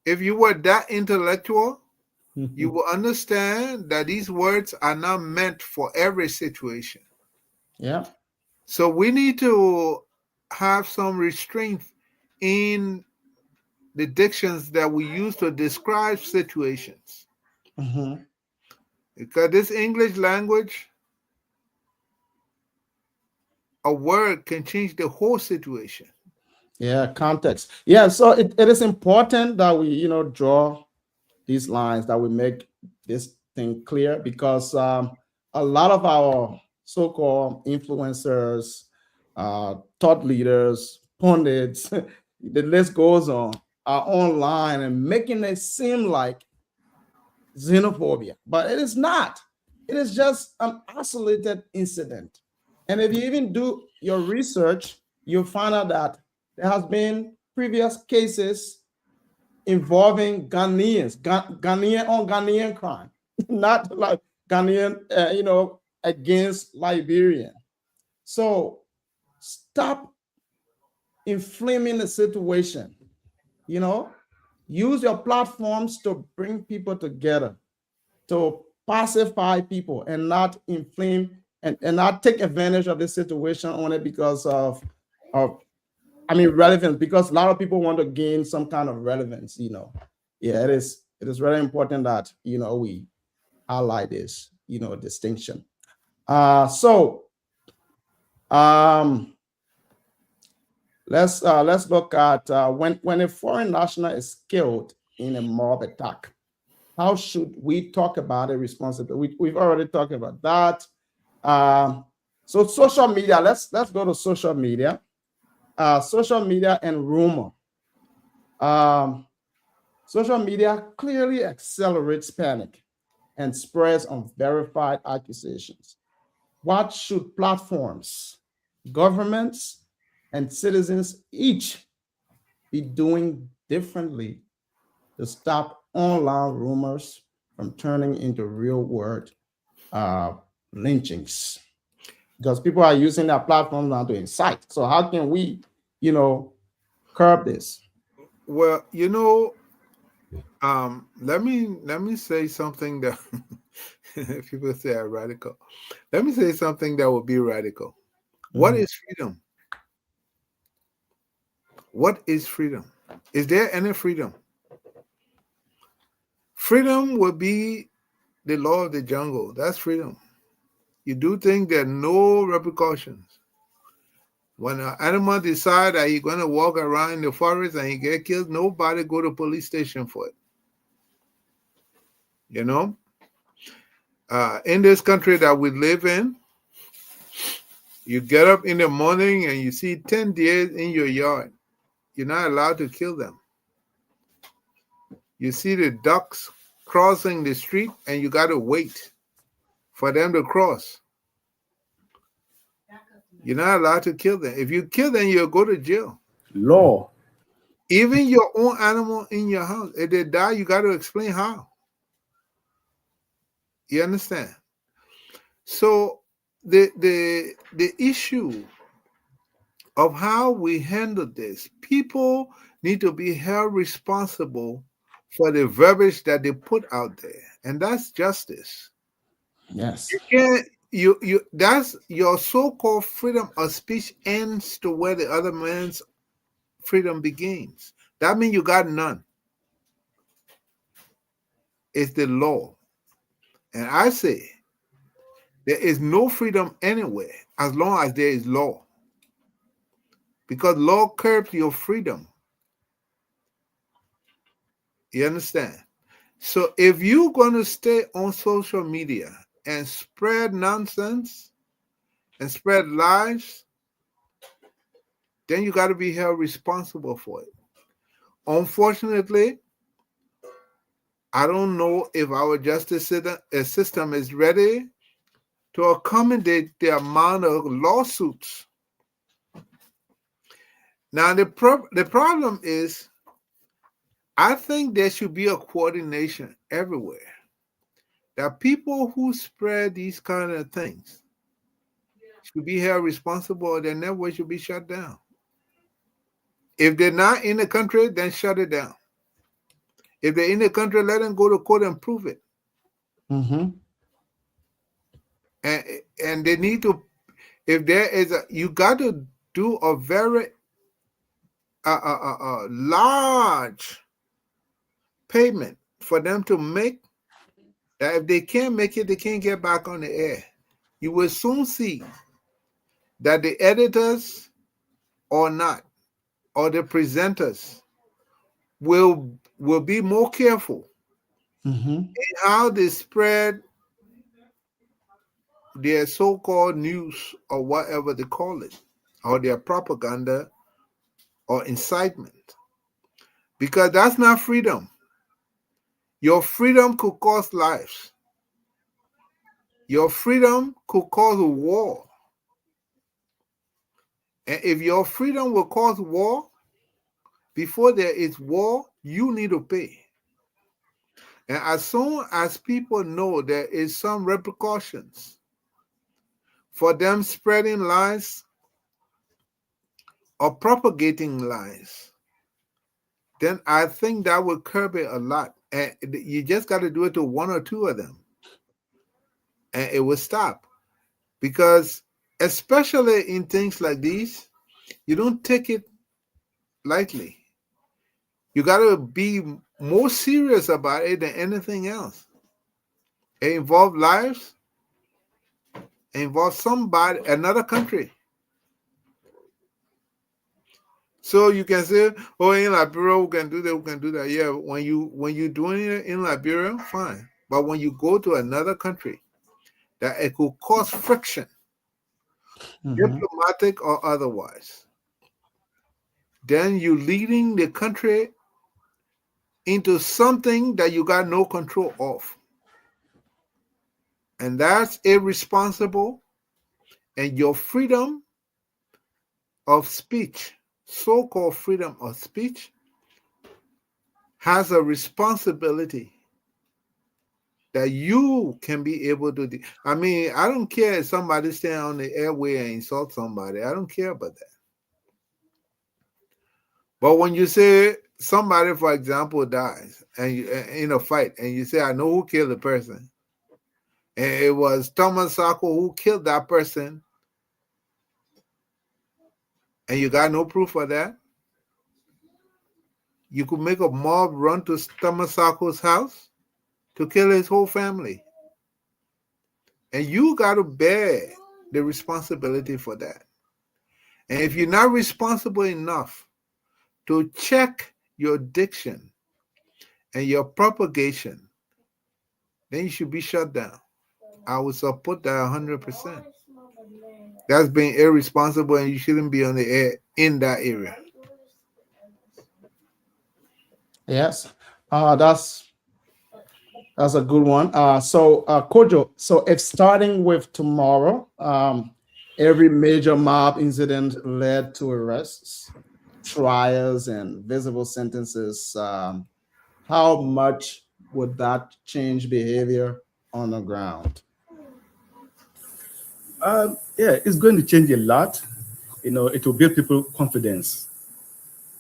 If you were that intellectual, you will understand that these words are not meant for every situation. Yep. So we need to have some restraint in the dictions that we use to describe situations. Mm-hmm. Because this English language, a word can change the whole situation. Yeah, context. Yeah, so it is important that we, draw these lines, that we make this thing clear, because a lot of our so-called influencers, thought leaders, pundits, the list goes on, are online and making it seem like xenophobia, but it is not. It is just an isolated incident. And if you even do your research, you'll find out that there has been previous cases involving Ghanaians, Ghanaian on Ghanaian crime, not like Ghanaian, against Liberian. So stop inflaming the situation. You know, use your platforms to bring people together, to pacify people, and not inflame and not take advantage of this situation only because of relevance, because a lot of people want to gain some kind of relevance. Yeah, it is very important that we highlight this distinction. So um let's look at when a foreign national is killed in a mob attack. How should we talk about it responsibly? We've already talked about that. So social media, let's go to social media. Social media and rumor. Um, Social media clearly accelerates panic and spreads unverified accusations. What should platforms, governments, and citizens each be doing differently to stop online rumors from turning into real world uh, lynchings? Because people are using their platforms now to incite. So how can we, curb this? Well, let me say something that people say are radical. Let me say something that would be radical. What Mhm. is freedom? What is freedom? Is there any freedom? Freedom would be the law of the jungle. That's freedom. You do things there are no repercussions. When an animal decide that he's going to walk around in the forest and he get killed, nobody go to police station for it. You know, in this country that we live in, you get up in the morning and you see 10 deer in your yard. You're not allowed to kill them. You see the ducks crossing the street and you got to wait for them to cross. You're not allowed to kill them. If you kill them, you'll go to jail. Law. Even your own animal in your house, if they die, you got to explain how. You understand? So the issue of how we handle this, people need to be held responsible for the verbiage that they put out there, and that's justice. Yes. You can't. You that's your so-called freedom of speech ends to where the other man's freedom begins. That means you got none. It's the law. And I say there is no freedom anywhere as long as there is law. Because law curbs your freedom. You understand? So if you're going to stay on social media and spread nonsense and spread lies, then you got to be held responsible for it. Unfortunately, I don't know if our justice system is ready to accommodate the amount of lawsuits. Now, the problem is, I think there should be a coordination everywhere. That people who spread these kind of things should be held responsible, or their network should be shut down. If they're not in the country, then shut it down. If they're in the country, let them go to court and prove it. Mm-hmm. And they need to, if there is you got to do a very large payment for them to make, that if they can't make it, they can't get back on the air. You will soon see that the editors or not, or the presenters will be more careful Mm-hmm. in how they spread their so-called news or whatever they call it, or their propaganda or incitement. Because that's not freedom. Your freedom could cost lives. Your freedom could cause a war. And if your freedom will cause war, before there is war, you need to pay. And as soon as people know there is some repercussions for them spreading lies or propagating lies, then I think that will curb it a lot. And you just got to do it to one or two of them, and it will stop. Because especially in things like these, you don't take it lightly. You got to be more serious about it than anything else. It involves lives. It involves somebody, another country. So you can say, "Oh, in Liberia, we can do that. We can do that." Yeah, when you're doing it in Liberia, fine. But when you go to another country, that it could cause friction, Mm-hmm. diplomatic or otherwise, then you're leading the country into something that you got no control of, and that's irresponsible. And your freedom of speech, so-called freedom of speech, has a responsibility that you can be able to do. I mean, I don't care if somebody stand on the airway and insult somebody. I don't care about that. But when you say somebody, for example, dies and in a fight, and you say, "I know who killed the person, and it was Thomas Sako who killed that person," and you got no proof of that, you could make a mob run to Thomas Sako's house to kill his whole family. And you got to bear the responsibility for that. And if you're not responsible enough to check your diction and your propagation, then you should be shut down. I would support that 100%. That's being irresponsible, and you shouldn't be on the air in that area. Yes. That's a good one. Kojo, so if starting with tomorrow, every major mob incident led to arrests, trials, and visible sentences, how much would that change behavior on the ground? Yeah, it's going to change a lot. It will build people confidence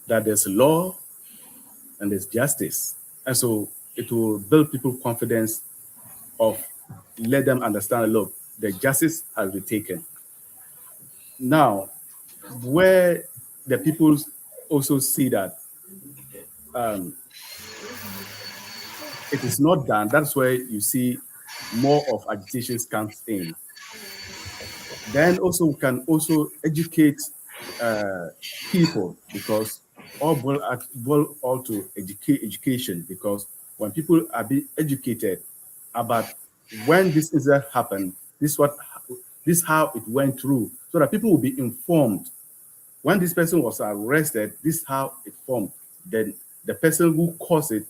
that there's law and there's justice. And so it will build people confidence of let them understand, look, the justice has been taken. Now, where the people also see that it is not done, that's where you see more of agitations comes in. Then also we can also educate people, because boil all to education, because when people are being educated about when this incident happened, this how it went through, so that people will be informed. When this person was arrested, this how it formed. Then the person who caused it,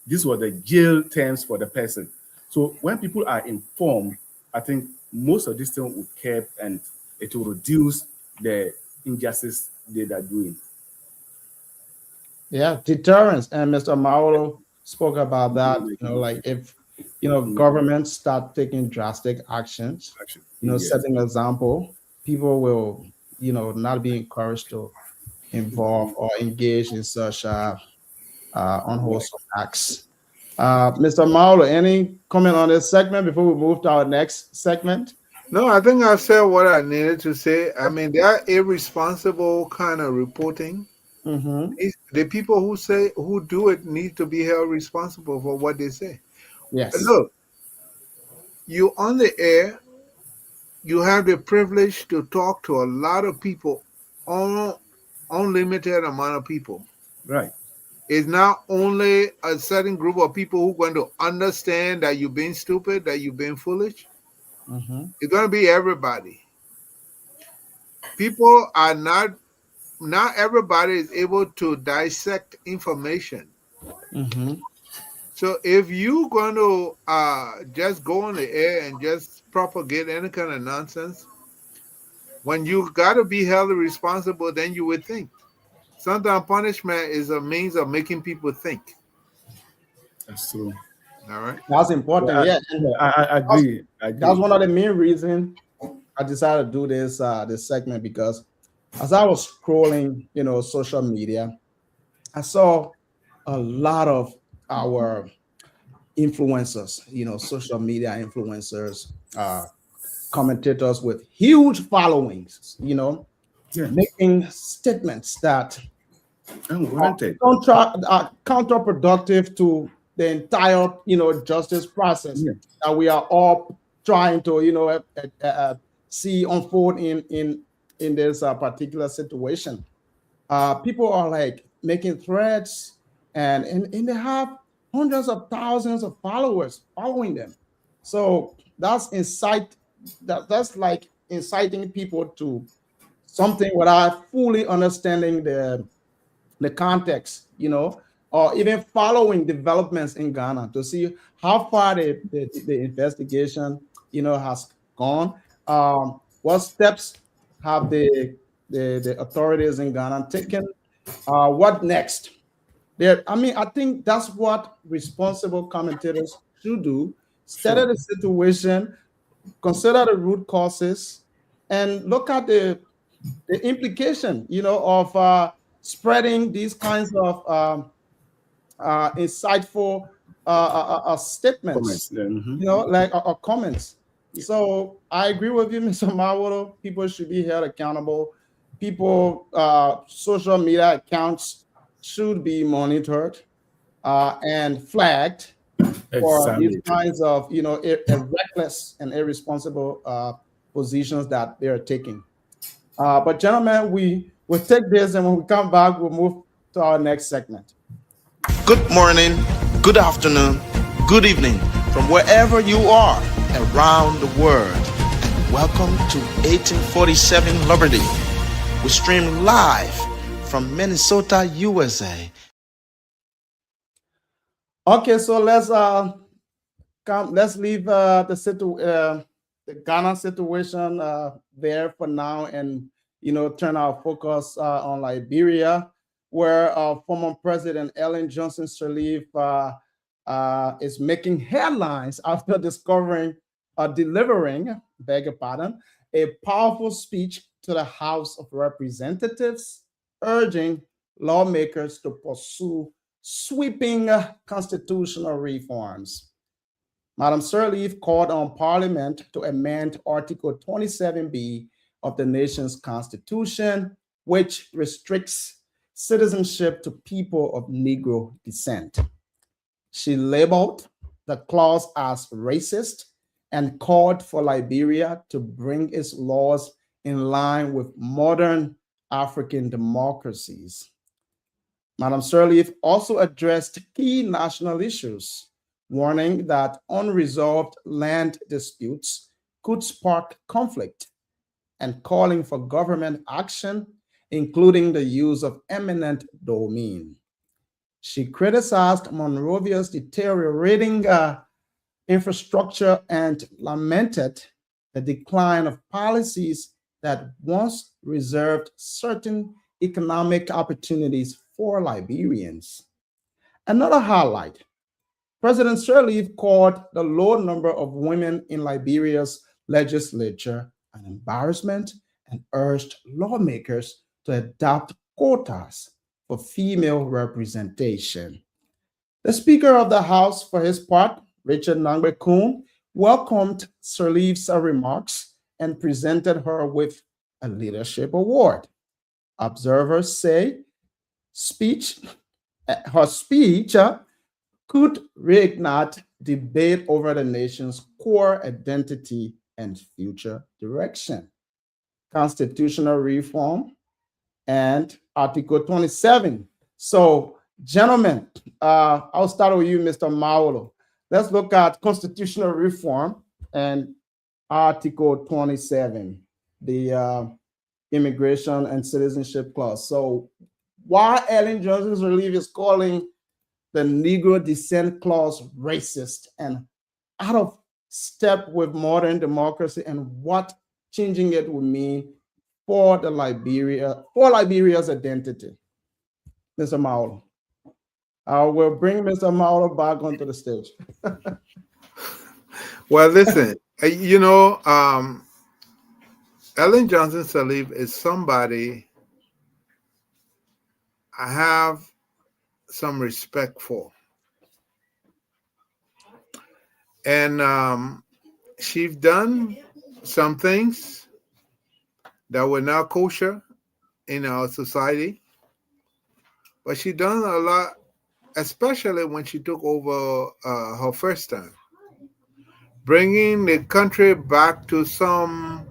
this was the jail terms for the person. So when people are informed, I think most of this thing will keep, and it will reduce the injustice they are doing. Yeah, deterrence. And Mr. Mauro spoke about that. Like if governments start taking drastic actions, Actually, yes. setting an example, people will not be encouraged to involve or engage in such unwholesome acts. Mr. Mauro, any comment on this segment before we move to our next segment? No, I think I said what I needed to say. I mean, that irresponsible kind of reporting. Mm-hmm. The people who do it need to be held responsible for what they say. Yes. Look, you on the air, you have the privilege to talk to a lot of people, on unlimited amount of people. Right. It's not only a certain group of people who are going to understand that you've been stupid, that you've been foolish. Mm-hmm. It's going to be everybody. People are not everybody is able to dissect information. Mm-hmm. So if you're going to just go on the air and just propagate any kind of nonsense, when you got to be held responsible, then you would think. Sometimes punishment is a means of making people think. That's true. All right. That's important. Yeah. I That's, agree. I that's agree. one of the main reasons I decided to do this segment, because as I was scrolling, social media, I saw a lot of our influencers, social media influencers, commentators with huge followings, Yeah. making statements that are Unwarranted. counterproductive to the entire, justice process Yeah. that we are all trying to, see unfold in this particular situation. People are like making threats, and they have hundreds of thousands of followers following them. So that's like inciting people to something without fully understanding the context, or even following developments in Ghana to see how far the investigation, has gone. What steps have the authorities in Ghana taken? What next? I mean, I think that's what responsible commentators should do. Study Sure. the situation, consider the root causes, and look at the implication, of spreading these kinds of insightful statements, Comments. Yeah. like comments. So I agree with you, Mr. Maworo. People should be held accountable. Social media accounts should be monitored and flagged for these Exactly. kinds of, reckless and irresponsible positions that they are taking. But gentlemen, we'll take this, and when we come back, we'll move to our next segment. Good morning, good afternoon, good evening from wherever you are around the world. Welcome to 1847 Liberty. We stream live from Minnesota, USA. Okay, so let's leave the Ghana situation there for now, and turn our focus on Liberia, where former President Ellen Johnson Sirleaf is making headlines after delivering, beg your pardon, a powerful speech to the House of Representatives, urging lawmakers to pursue sweeping constitutional reforms. Madam Sirleaf called on Parliament to amend Article 27B of the nation's constitution, which restricts citizenship to people of Negro descent. She labeled the clause as racist and called for Liberia to bring its laws in line with modern African democracies. Madam Sirleaf also addressed key national issues, warning that unresolved land disputes could spark conflict and calling for government action, including the use of eminent domain. She criticized Monrovia's deteriorating infrastructure and lamented the decline of policies that once reserved certain economic opportunities for Liberians. Another highlight: President Sirleaf called the low number of women in Liberia's legislature an embarrassment and urged lawmakers to adopt quotas for female representation. The Speaker of the House, for his part, Richard Nangbe-Kun, welcomed Sirleaf's remarks and presented her with a leadership award. Observers say speech, her speech could reignite debate over the nation's core identity and future direction. Constitutional reform and Article 27. So, gentlemen, I'll start with you, Mr. Maolo. Let's look at constitutional reform and Article 27, the Immigration and Citizenship Clause. So, why Ellen Johnson's relief is calling the Negro Descent Clause racist and out of step with modern democracy, and what changing it would mean for Liberia's identity. Mr. Maolo. I will bring Mr. Maolo back onto the stage. Well, listen, Ellen Johnson Sirleaf is somebody I have some respect for. And she's done some things that were not kosher in our society, but she done a lot, especially when she took over her first term, bringing the country back to some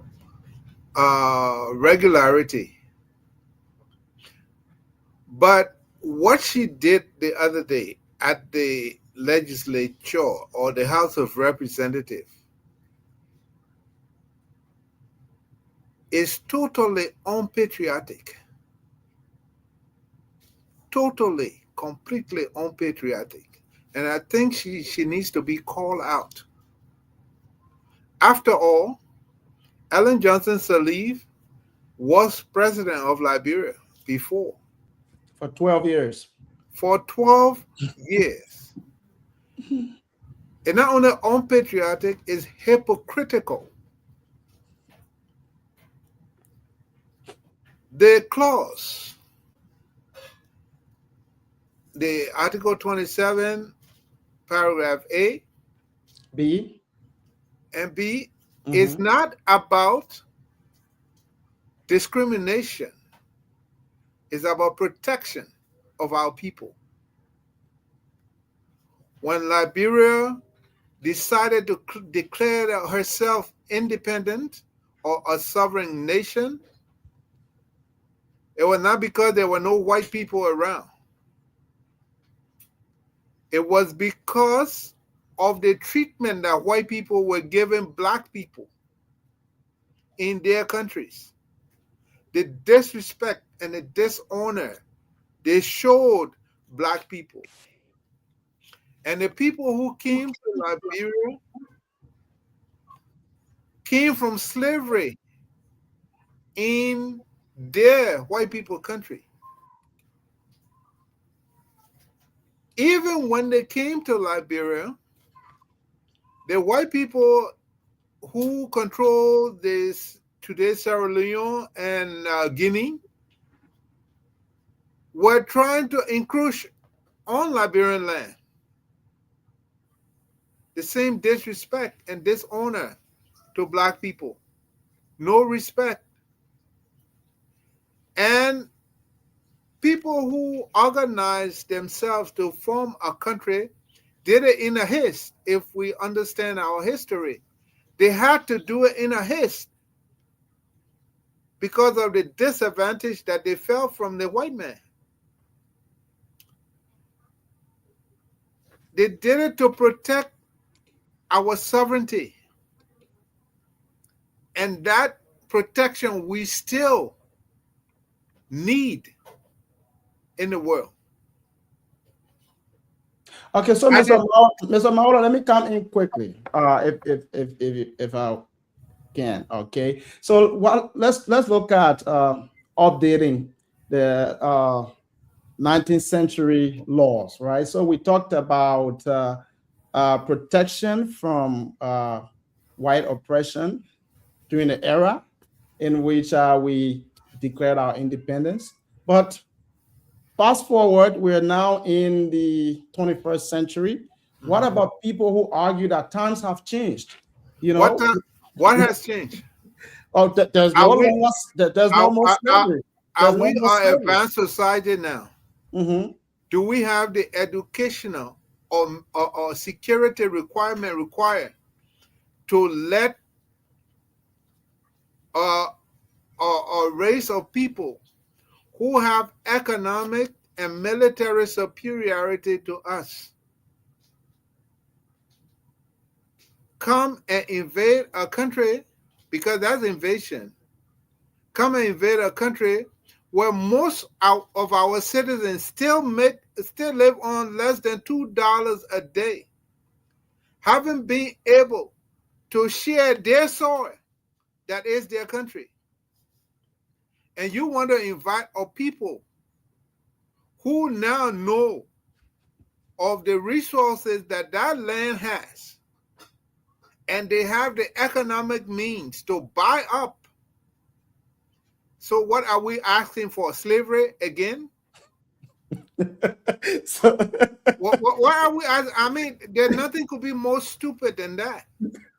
regularity. But what she did the other day at the legislature or the House of Representatives is totally unpatriotic. Totally, completely unpatriotic. And I think she needs to be called out. After all, Ellen Johnson Sirleaf was president of Liberia before. For 12 years. For 12 years. And not only unpatriotic, it's hypocritical. The clause, the Article 27, paragraph A, B, and B, is not about discrimination. It's about protection of our people. When Liberia decided to declare herself independent or a sovereign nation, it was not because there were no white people around. It was because of the treatment that white people were giving black people in their countries. The disrespect and the dishonor they showed black people. And the people who came to Liberia came from slavery in their white people country. Even when they came to Liberia, the white people who control this today Sierra Leone and Guinea were trying to encroach on Liberian land. The same disrespect and dishonor to black people. No respect. And people who organized themselves to form a country did it in a haste. If we understand our history, they had to do it in a haste because of the disadvantage that they felt from the white man. They did it to protect our sovereignty. And that protection we still need in the world. Okay, so And Mr. Maula, let me come in quickly. If I can. Okay, so let's look at updating the 19th century laws, right? So we talked about protection from white oppression during the era in which we declared our independence. But fast forward, we're now in the 21st century. What about people who argue that times have changed? You what know, what has changed? oh, there's Are no we longer there's no are, more are, are slavery. are There's no we more an slavery. advanced society now? Mhm. Do we have the educational or security requirement required to let a, a race of people who have economic and military superiority to us come and invade a country, because that's invasion, come and invade a country where most of our citizens still live on less than $2 a day, haven't been able to share their soil that is their country. And you want to invite a people who now know of the resources that that land has, and they have the economic means to buy up. So what are we asking for? Slavery again? So, What are we asking? I mean, there's nothing could be more stupid than that.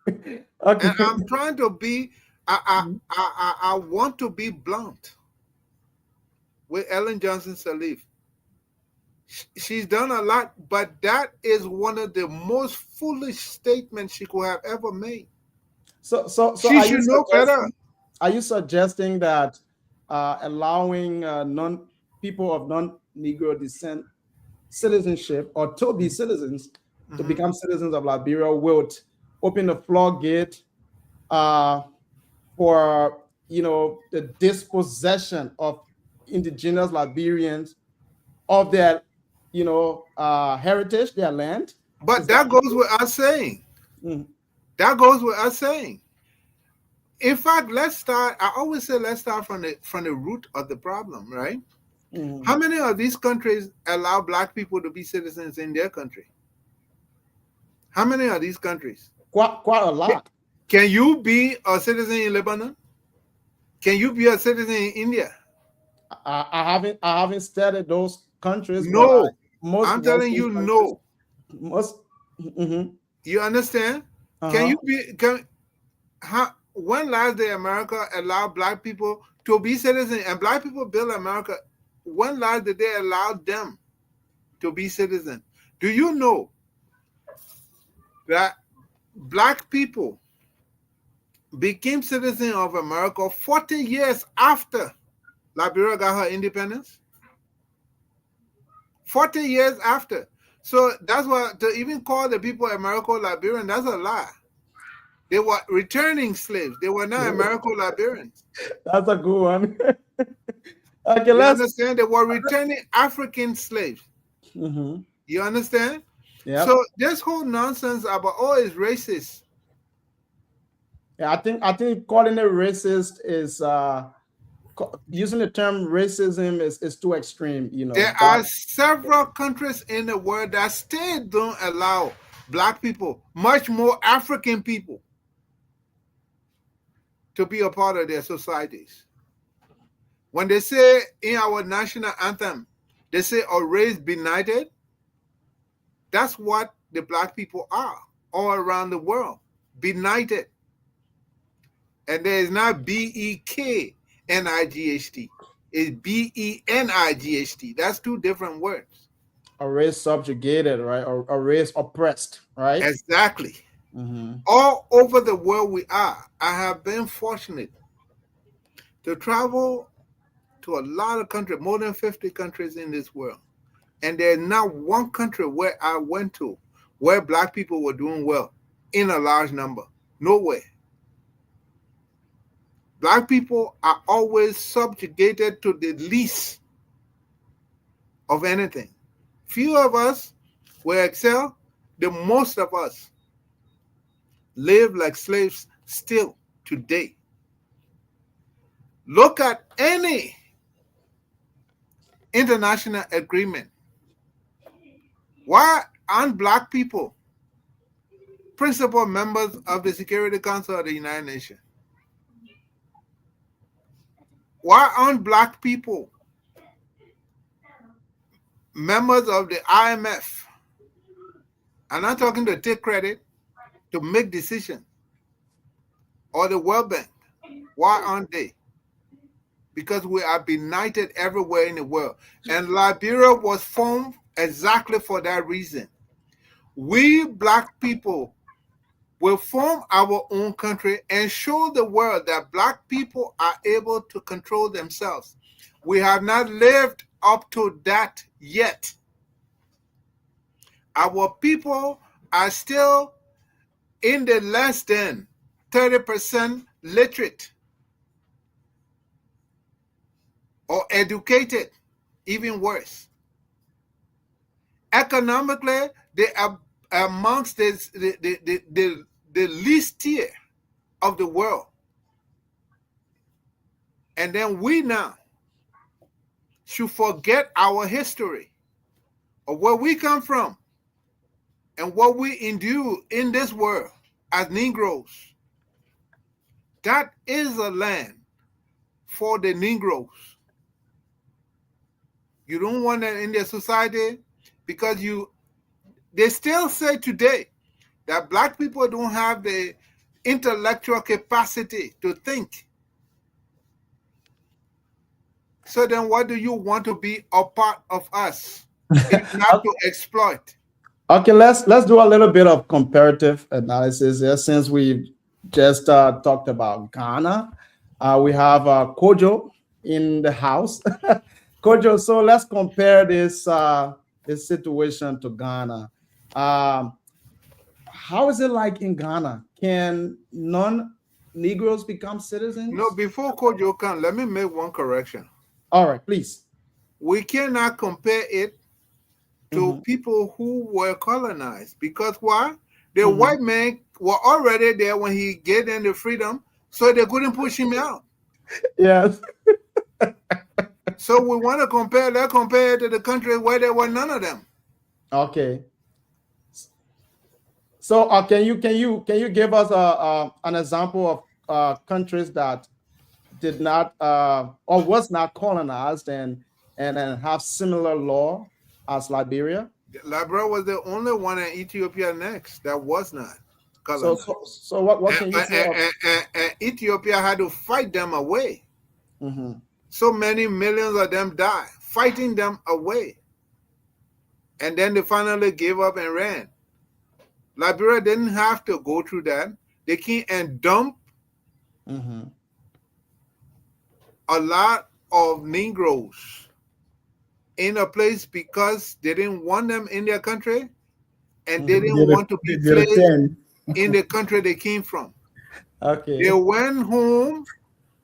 And okay. I'm trying to be, I want to be blunt with Ellen Johnson Sirleaf. She's done a lot, but that is one of the most foolish statements she could have ever made. So She should know better. are you suggesting that allowing non people of non-Negro descent citizenship or to be citizens to Mhm. become citizens of Liberia will open the floodgate uh, for the dispossession of indigenous Liberians of their heritage, their land? But Is that that goes with us saying. mm, That goes with us saying. In fact, let's start. I always say let's start from the root of the problem, right? mm, How many of these countries allow black people to be citizens in their country? How many of these countries? quite a lot? Can you be a citizen in Lebanon? Can you be a citizen in India? I haven't studied those countries, but No. most I'm telling Western you, countries, no. most. Mhm. You understand? Can Uh-huh. you be? When last day America allowed black people to be citizens and black people build America? When last did they allow them to be citizens? Do you know that black people became citizens of America 40 years after Liberia got her independence? 40 years after. So that's why to even call the people American Liberian, that's a lie. They were returning slaves. They were not American Liberians. That's a good one. Okay, You let's. understand? They were returning African slaves. Mhm. You understand? Yep. So this whole nonsense about it's racist. Yeah, I think calling it racist is using the term racism is too extreme. There That are several countries in the world that still don't allow black people, much more African people, to be a part of their societies. When they say in our national anthem, they say a race benighted, that's what the black people are all around the world. Benighted. And there is not Bekenight. It's Benight. That's two different words. a race subjugated, right? Or a race oppressed, right? Exactly. Hmm. All over the world we are. I have been fortunate to travel to a lot of countries, more than 50 countries in this world. And there's not one country where I went to where black people were doing well in a large number. Nowhere. Black people are always subjugated to the least of anything. Few of us will excel. The most of us live like slaves still today. Look at any international agreement. Why aren't black people principal members of the Security Council of the United Nations? Why aren't black people members of the IMF? I'm not talking to take credit, to make decisions, or the World Bank. Why aren't they? Because we are benighted everywhere in the world. And Liberia was formed exactly for that reason. We black people will form our own country and show the world that black people are able to control themselves. We have not lived up to that yet. Our people are still in the less than 30% literate or educated, even worse. Economically, they are amongst the least tier of the world. And then we now should forget our history of where we come from and what we endure in this world as Negroes. That is a land for the Negroes. You don't want that in their society because they still say today that black people don't have the intellectual capacity to think. So then what do you want to be a part of us if not to exploit? Okay, let's do a little bit of comparative analysis here since we just talked about Ghana. We have Kojo in the house. Kojo, so let's compare this situation to Ghana. How is it like in Ghana? Can non-Negroes become citizens? No, before Kojo can, let me make one correction. All right, please. We cannot compare it to people who were colonized because why? The white man were already there when he gave them the freedom, so they couldn't push him out. Yes. So we want to compare it to the country where there were none of them. Okay. So can you give us an example of countries that did not or was not colonized and have similar law as Liberia? Liberia was the only one, in Ethiopia next that was not colonized. So what can you say? And Ethiopia had to fight them away. Mm-hmm. So many millions of them died fighting them away. And then they finally gave up and ran. Liberia didn't have to go through that. They came and dumped a lot of Negroes in a place because they didn't want them in their country and they didn't want to be slaves in the country they came from. Okay. They went home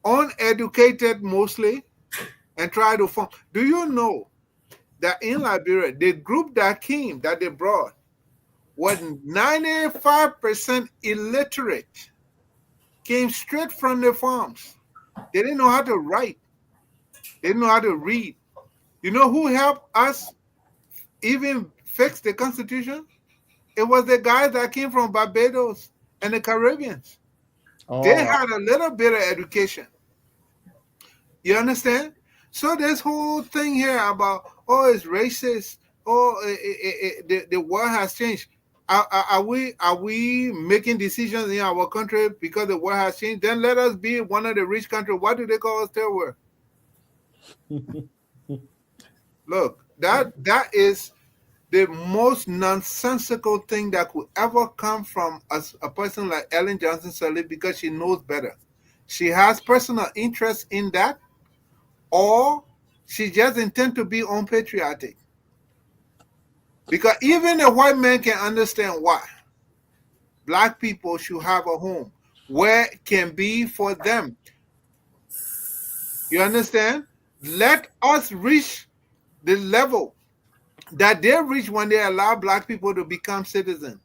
uneducated mostly and tried to form. Do you know that in Liberia, the group that came, that they brought, was 95% illiterate, came straight from the farms. They didn't know how to write. They didn't know how to read. You know who helped us even fix the Constitution? It was the guys that came from Barbados and the Caribbeans. Oh. They had a little bit of education. You understand? So this whole thing here about, oh, it's racist, oh, the world has changed. Are we making decisions in our country because the world has changed? Then let us be one of the rich countries. What do they call us? Third world. Look, that is the most nonsensical thing that could ever come from a person like Ellen Johnson Sirleaf because she knows better. She has personal interest in that, or she just intends to be unpatriotic. Because even a white man can understand why black people should have a home where it can be for them. You understand? Let us reach the level that they reach when they allow black people to become citizens.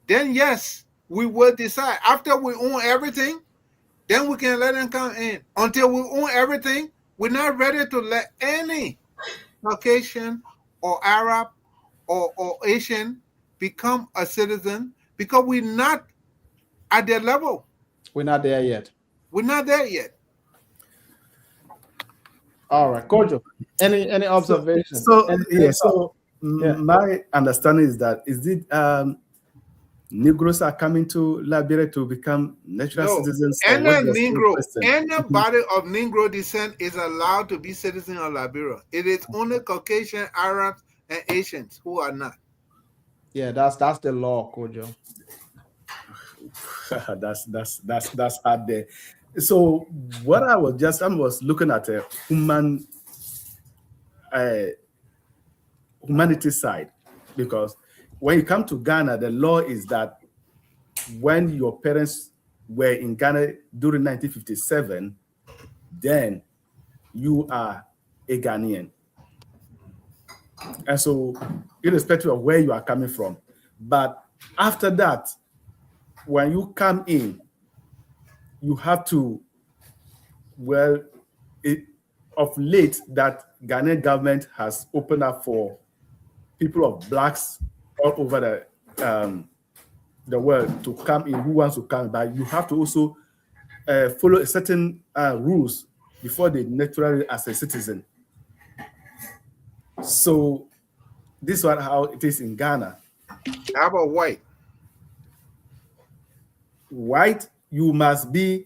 Then yes, we will decide. After we own everything, then we can let them come in. Until we own everything, we're not ready to let any Caucasian or Arab or Asian become a citizen because we're not at their level. We're not there yet. We're not there yet. All right, Kojo. Any observation? So thought? Yeah. my understanding is that Negroes are coming to Liberia to become natural No, citizens. any Negro, anybody of Negro descent is allowed to be citizen of Liberia. It is only Caucasian, Arabs, and Asians who are not. Yeah, that's the law, Kojo. that's hard there. So what I was looking at a humanity side, because when you come to Ghana, the law is that when your parents were in Ghana during 1957, then you are a Ghanaian. And so, irrespective of where you are coming from, but after that, when you come in, you have to, of late, that Ghanaian government has opened up for people of blacks all over the world to come in, who wants to come, but you have to also follow a certain rules before they naturally as a citizen. So this is how it is in Ghana. How about white? White, you must be.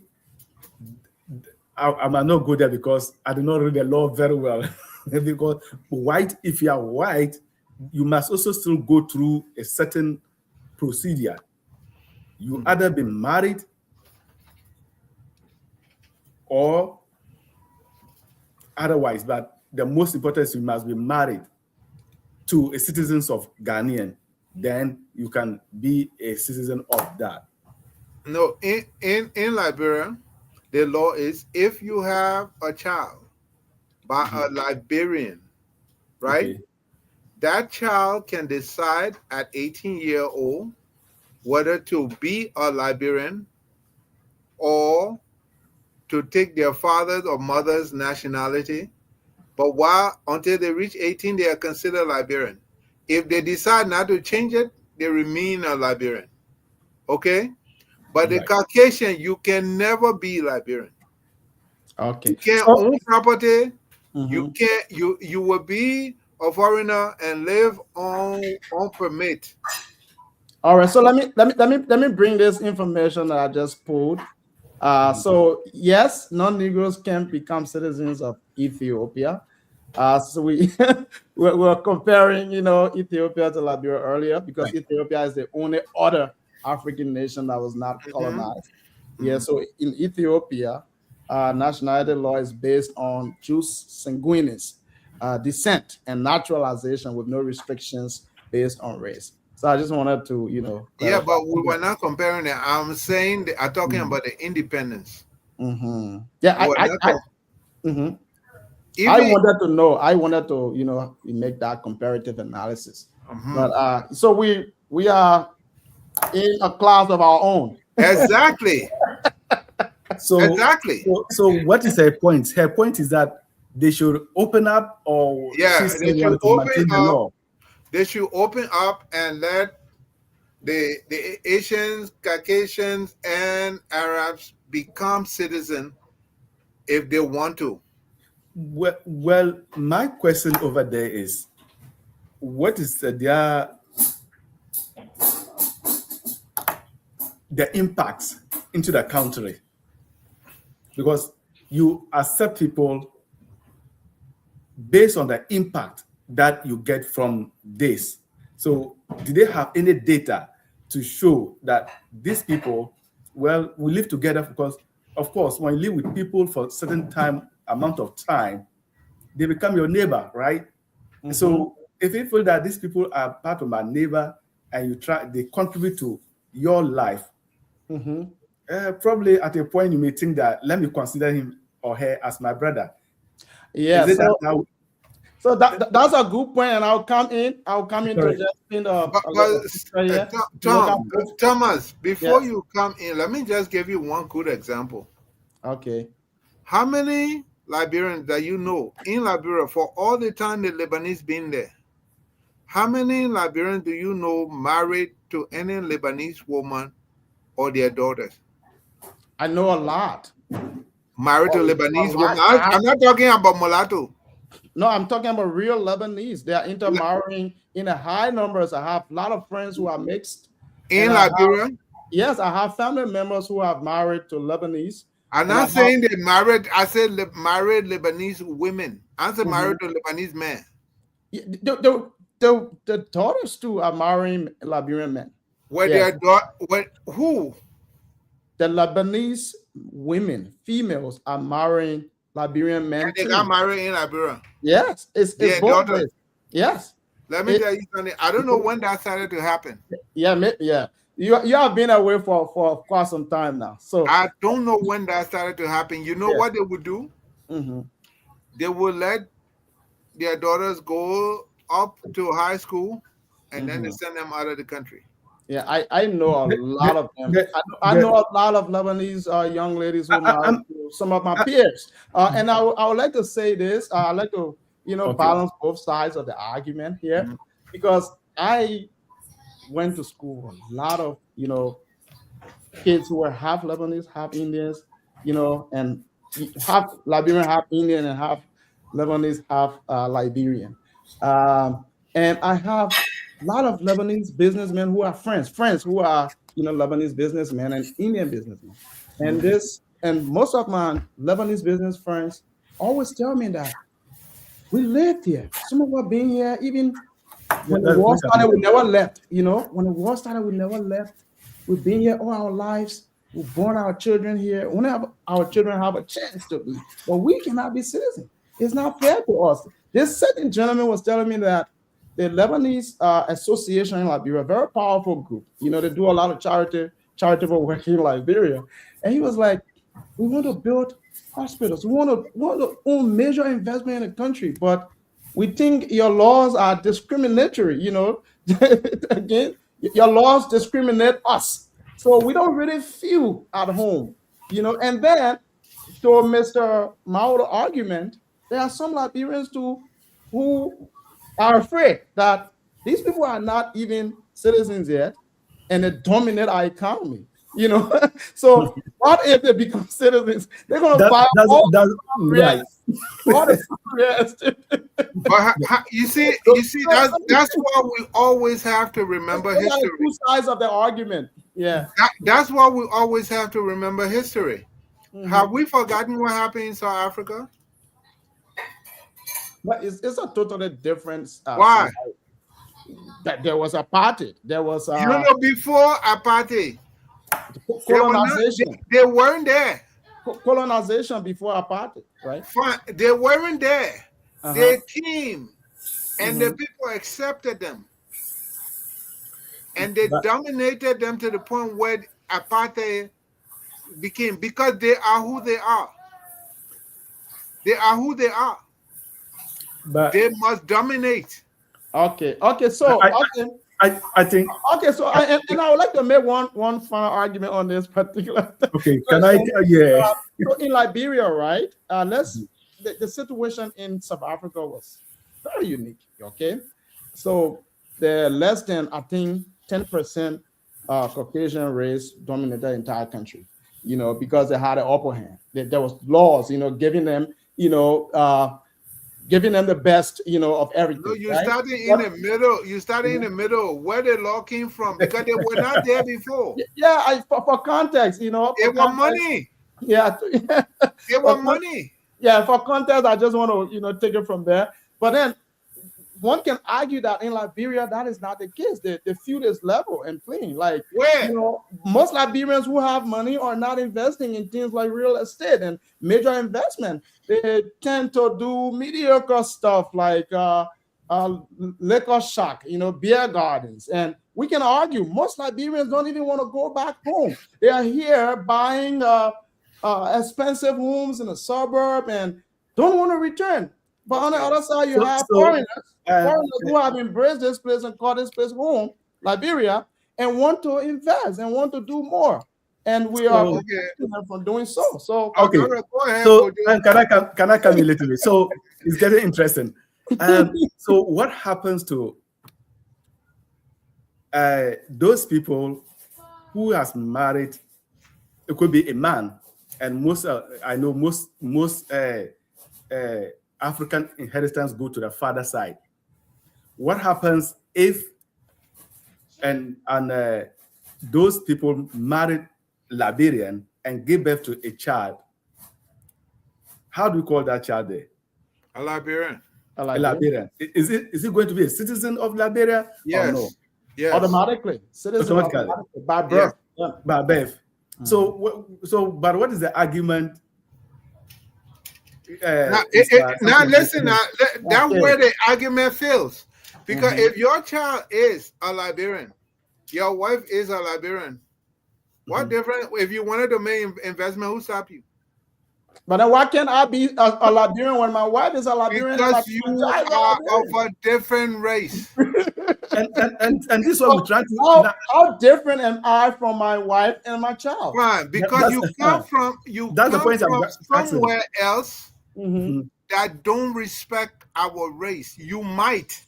I might not go there because I do not read the law very well. Because white, if you are white, you must also still go through a certain procedure. You either be married or otherwise, but the most important is you must be married to a citizen of Ghanaian. Then you can be a citizen of that. No, in Liberia, the law is if you have a child by a Liberian, right? Okay. That child can decide at 18-year old whether to be a Liberian or to take their father's or mother's nationality. But until they reach 18, they are considered Liberian. If they decide not to change it, they remain a Liberian. Okay? But the Caucasian, you can never be Liberian. Okay. You can't own property. You can't. You will be a foreigner and live on permit. All right. So let me bring this information that I just pulled. So yes, non-Negroes can become citizens of Ethiopia. So we're comparing, Ethiopia to Liberia earlier because Ethiopia is the only other African nation that was not colonized. Yeah. So in Ethiopia, nationality law is based on jus sanguinis, descent and naturalization with no restrictions based on race. So I just wanted to, Yeah, clarify. but we were not comparing it. I'm saying I'm talking about the independence. Yeah, I wanted to know. I wanted to, make that comparative analysis. But so we are in a class of our own. Exactly. So exactly. So what is her point? Her point is that they should open up, or they should open up. They should open up and let the Asians, Caucasians, and Arabs become citizens if they want to. Well, my question over there is, what is the impact into the country? Because you accept people based on the impact that you get from this. So do they have any data to show that these people, we live together? Because of course, when you live with people for a certain amount of time, they become your neighbor, right? So if you feel that these people are part of my neighbor and they contribute to your life, probably at a point you may think that let me consider him or her as my brother. Yeah. Is it that now? So that's a good point, and I'll come in. To just in Thomas, before Yes. you come in, let me just give you one good example. Okay. How many Liberians that you know in Liberia for all the time the Lebanese been there? How many Liberians do you know married to any Lebanese woman or their daughters? I know a lot. Married to Lebanese woman. lot. I'm not talking about mulatto. No, I'm talking about real Lebanese. They are intermarrying in a high numbers. I have a lot of friends who are mixed. In Liberia? Yes, I have family members who have married to Lebanese. I'm not saying they married. I said married Lebanese women. I said married to Lebanese men. The daughters too are marrying Liberian men. Who? The Lebanese women, females, are marrying Liberian men. And they got married in Liberia. Yes, it's both ways. Yes. Let me tell you something. I don't know when that started to happen. Yeah. You have been away for quite some time now. So I don't know when that started to happen. You know what they would do? They would let their daughters go up to high school, and then they send them out of the country. Yeah, I know a lot of them. I know a lot of Lebanese young ladies who married some of my peers. And I would like to say this. I like to balance both sides of the argument here, because I went to school with a lot of kids who were half Lebanese, half Indians, and half Liberian, half Indian, and half Lebanese, half Liberian. And I have a lot of Lebanese businessmen who are friends who are Lebanese businessmen and Indian businessmen. And most of my Lebanese business friends always tell me that we lived here. Some of us been here even when the war started, we never left. When the war started, we never left. We've been here all our lives. We've born our children here. Whenever our children have a chance to be, but we cannot be citizens. It's not fair to us. This certain gentleman was telling me that the Lebanese Association in Liberia, a very powerful group. They do a lot of charitable work in Liberia. And he was like, we want to build hospitals. We want to own major investment in the country, but we think your laws are discriminatory. Again, your laws discriminate us. So we don't really feel at home, And then, to Mr. Mao's argument, there are some Liberians too who are afraid that these people are not even citizens yet, and they dominate our economy. So what if they become citizens? They're going to buy all the right. But you see, that's why we always have to remember history. Two sides of the argument. Yeah, that's why we always have to remember history. Have we forgotten what happened in South Africa? But it's a totally different. Why? That there was apartheid. There was before apartheid. Colonization. They weren't there. Colonization before apartheid, right? Fine. They weren't there. They came, and the people accepted them, and they dominated them to the point where apartheid became, because they are who they are. They are who they are. But they must dominate. Okay. So I think. Okay. So I would like to make one final argument on this particular. Okay. Can I? Yeah. So in Liberia, right? The situation in South Africa was very unique. Okay. So the less than, I think, 10% Caucasian race dominated the entire country. Because they had an upper hand. There was laws, giving them, giving them the best, of everything. No, you started in the middle. You started in the middle where the law came from, because they were not there before. Yeah, for context, They want money. Yeah, they want money. Yeah, for context, I just want to take it from there. But then one can argue that in Liberia that is not the case. The field is level and clean. Like where most Liberians who have money are not investing in things like real estate and major investment. They tend to do mediocre stuff like liquor shack, beer gardens. And we can argue most Liberians don't even want to go back home. They are here buying expensive homes in the suburb and don't want to return. But on the other side, you have foreigners who have embraced this place and call this place home, Liberia, and want to invest and want to do more. And we are preventing them from doing so. So okay. Go ahead, So can I come in a little bit? So it's getting interesting. So what happens to those people who has married? It could be a man, and most I know most African inheritance go to the father side. What happens if those people married Liberian and give birth to a child? How do we call that child there? A Liberian. A Liberian. Is it going to be a citizen of Liberia? Yes. Or no? Yes. Automatically. Citizen automatically. By birth. Yeah. By birth. But what is the argument? Now listen, that's where the argument fails. Because if your child is a Liberian, your wife is a Liberian, what difference? If you wanted to make investment, who stop you? But then why can't I be a Liberian when my wife is a Liberian? Because you are of a different race. and this is what we're trying to. How different am I from my wife and my child? Fine, because you come from somewhere else that don't respect our race. You might.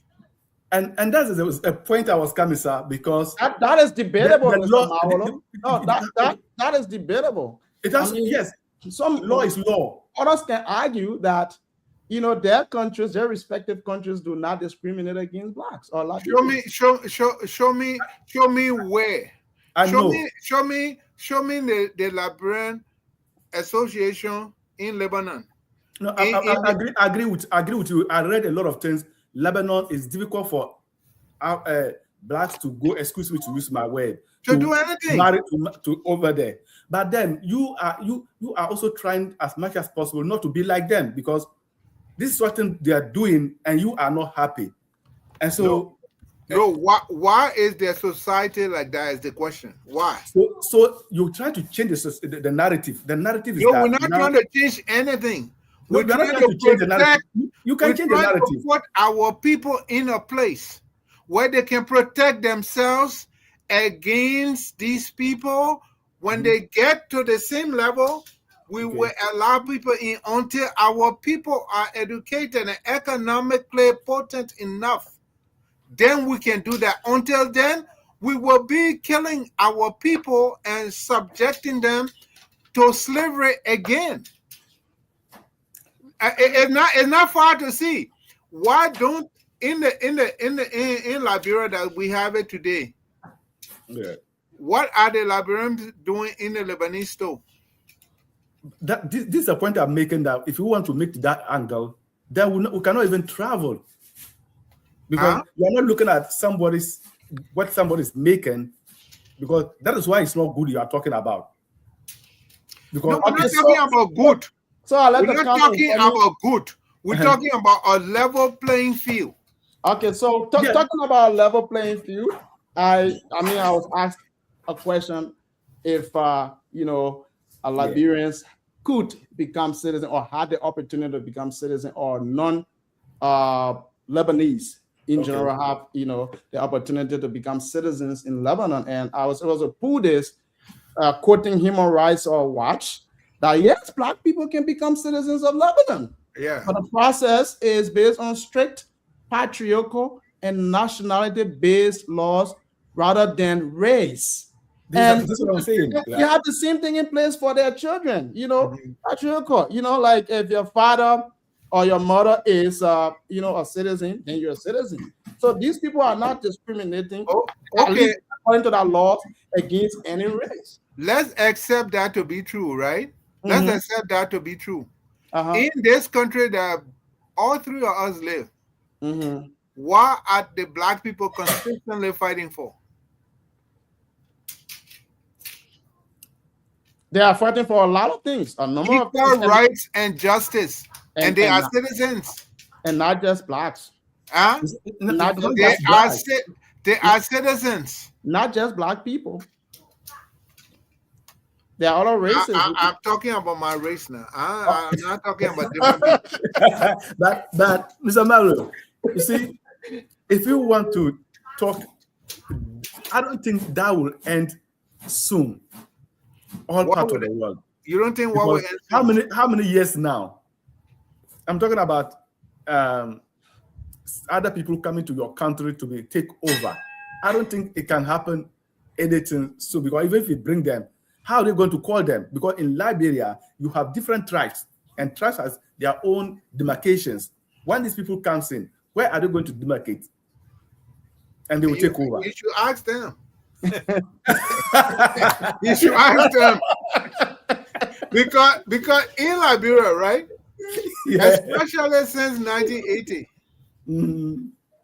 And that is a point I was coming, sir, because that is debatable. That is debatable. It has, yes. Some law is law. Others can argue that their countries, their respective countries, do not discriminate against blacks or Liberians. Show me where. Show me the Liberian Association in Lebanon. No, I agree with you. I read a lot of things. Lebanon is difficult for blacks to go. Excuse me to use my word. To do anything. Marry to over there. But then you are also trying as much as possible not to be like them, because this is what they are doing and you are not happy. And so why is their society like that is the question. Why? So you try to change the narrative. The narrative is we're not trying to change anything. We're trying to change the narrative. You can change the narrative. To put our people in a place where they can protect themselves against these people. When they get to the same level, we will allow people in until our people are educated and economically potent enough. Then we can do that. Until then, we will be killing our people and subjecting them to slavery again. It's not far to see. Why don't in Liberia that we have it today? Yeah. What are the Liberians doing in the Lebanese store? This is a point I'm making, that if you want to make that angle, then we cannot even travel, because you're not looking at what somebody's making, because that is why it's not good you are talking about. Because we're not talking about good. We're not talking about good. We're talking about a level playing field. Okay, so talking about a level playing field, I was asked a question if Liberians could become citizens or had the opportunity to become citizens, or Lebanese in general have the opportunity to become citizens in Lebanon. And it was a Buddhist quoting Human Rights Watch that yes, black people can become citizens of Lebanon. Yeah, but the process is based on strict patriarchal and nationality-based laws rather than race. This is what I'm saying. You have the same thing in place for their children, patriarchal. Like if your father or your mother is, a citizen, then you're a citizen. So these people are not discriminating, at least according to that law, against any race. Let's accept that to be true, right? Let's accept that to be true. In this country that all three of us live, what are the black people consistently fighting for? They are fighting for a lot of things, a number of equal rights and justice, and they are citizens. And not just blacks. Huh? Not just They black, are they are citizens. not just black people. There are other races. I'm talking about my race now. I'm not talking about different people. but Mr. Mario, you see, if you want to talk, I don't think that will end soon. All What part would of the world. You don't think what Because will how many years now? I'm talking about other people coming to your country to be take over. I don't think it can happen anything soon, because even if you bring them, how are they going to call them? Because in Liberia, you have different tribes, and tribes has their own demarcations. When these people comes in, where are they going to demarcate? And they will take over. You should ask them. You should ask them. Because in Liberia, right? Yeah. Especially since 1980,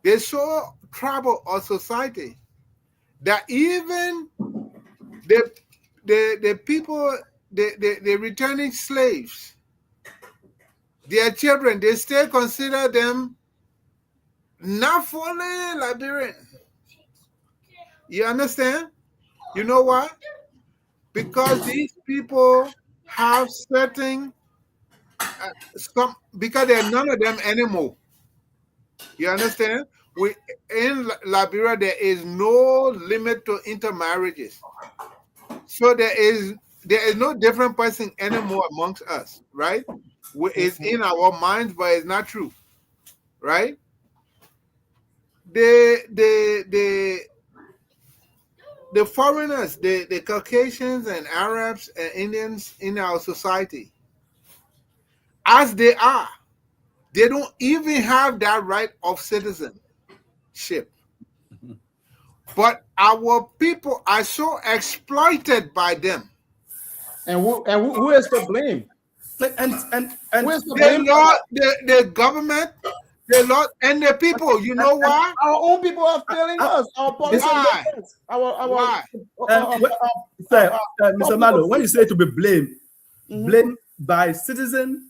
they saw trouble of society that even the people, the returning slaves, their children, they still consider them not fully Liberian. You understand? You know why? Because these people have certain because there are none of them anymore. You understand? In Liberia there is no limit to intermarriages, so there is no different person anymore amongst us, right? It's in our minds, but it's not true, right? The foreigners, the Caucasians and Arabs and Indians in our society, as they are, they don't even have that right of citizenship. But our people are so exploited by them. And who is to blame? And Who is to blame? The government, the Lord, and the people. You know why? Our own people are failing us. Our policy. Why? Why? Mr. Malo, when you say to be blamed, blamed by citizen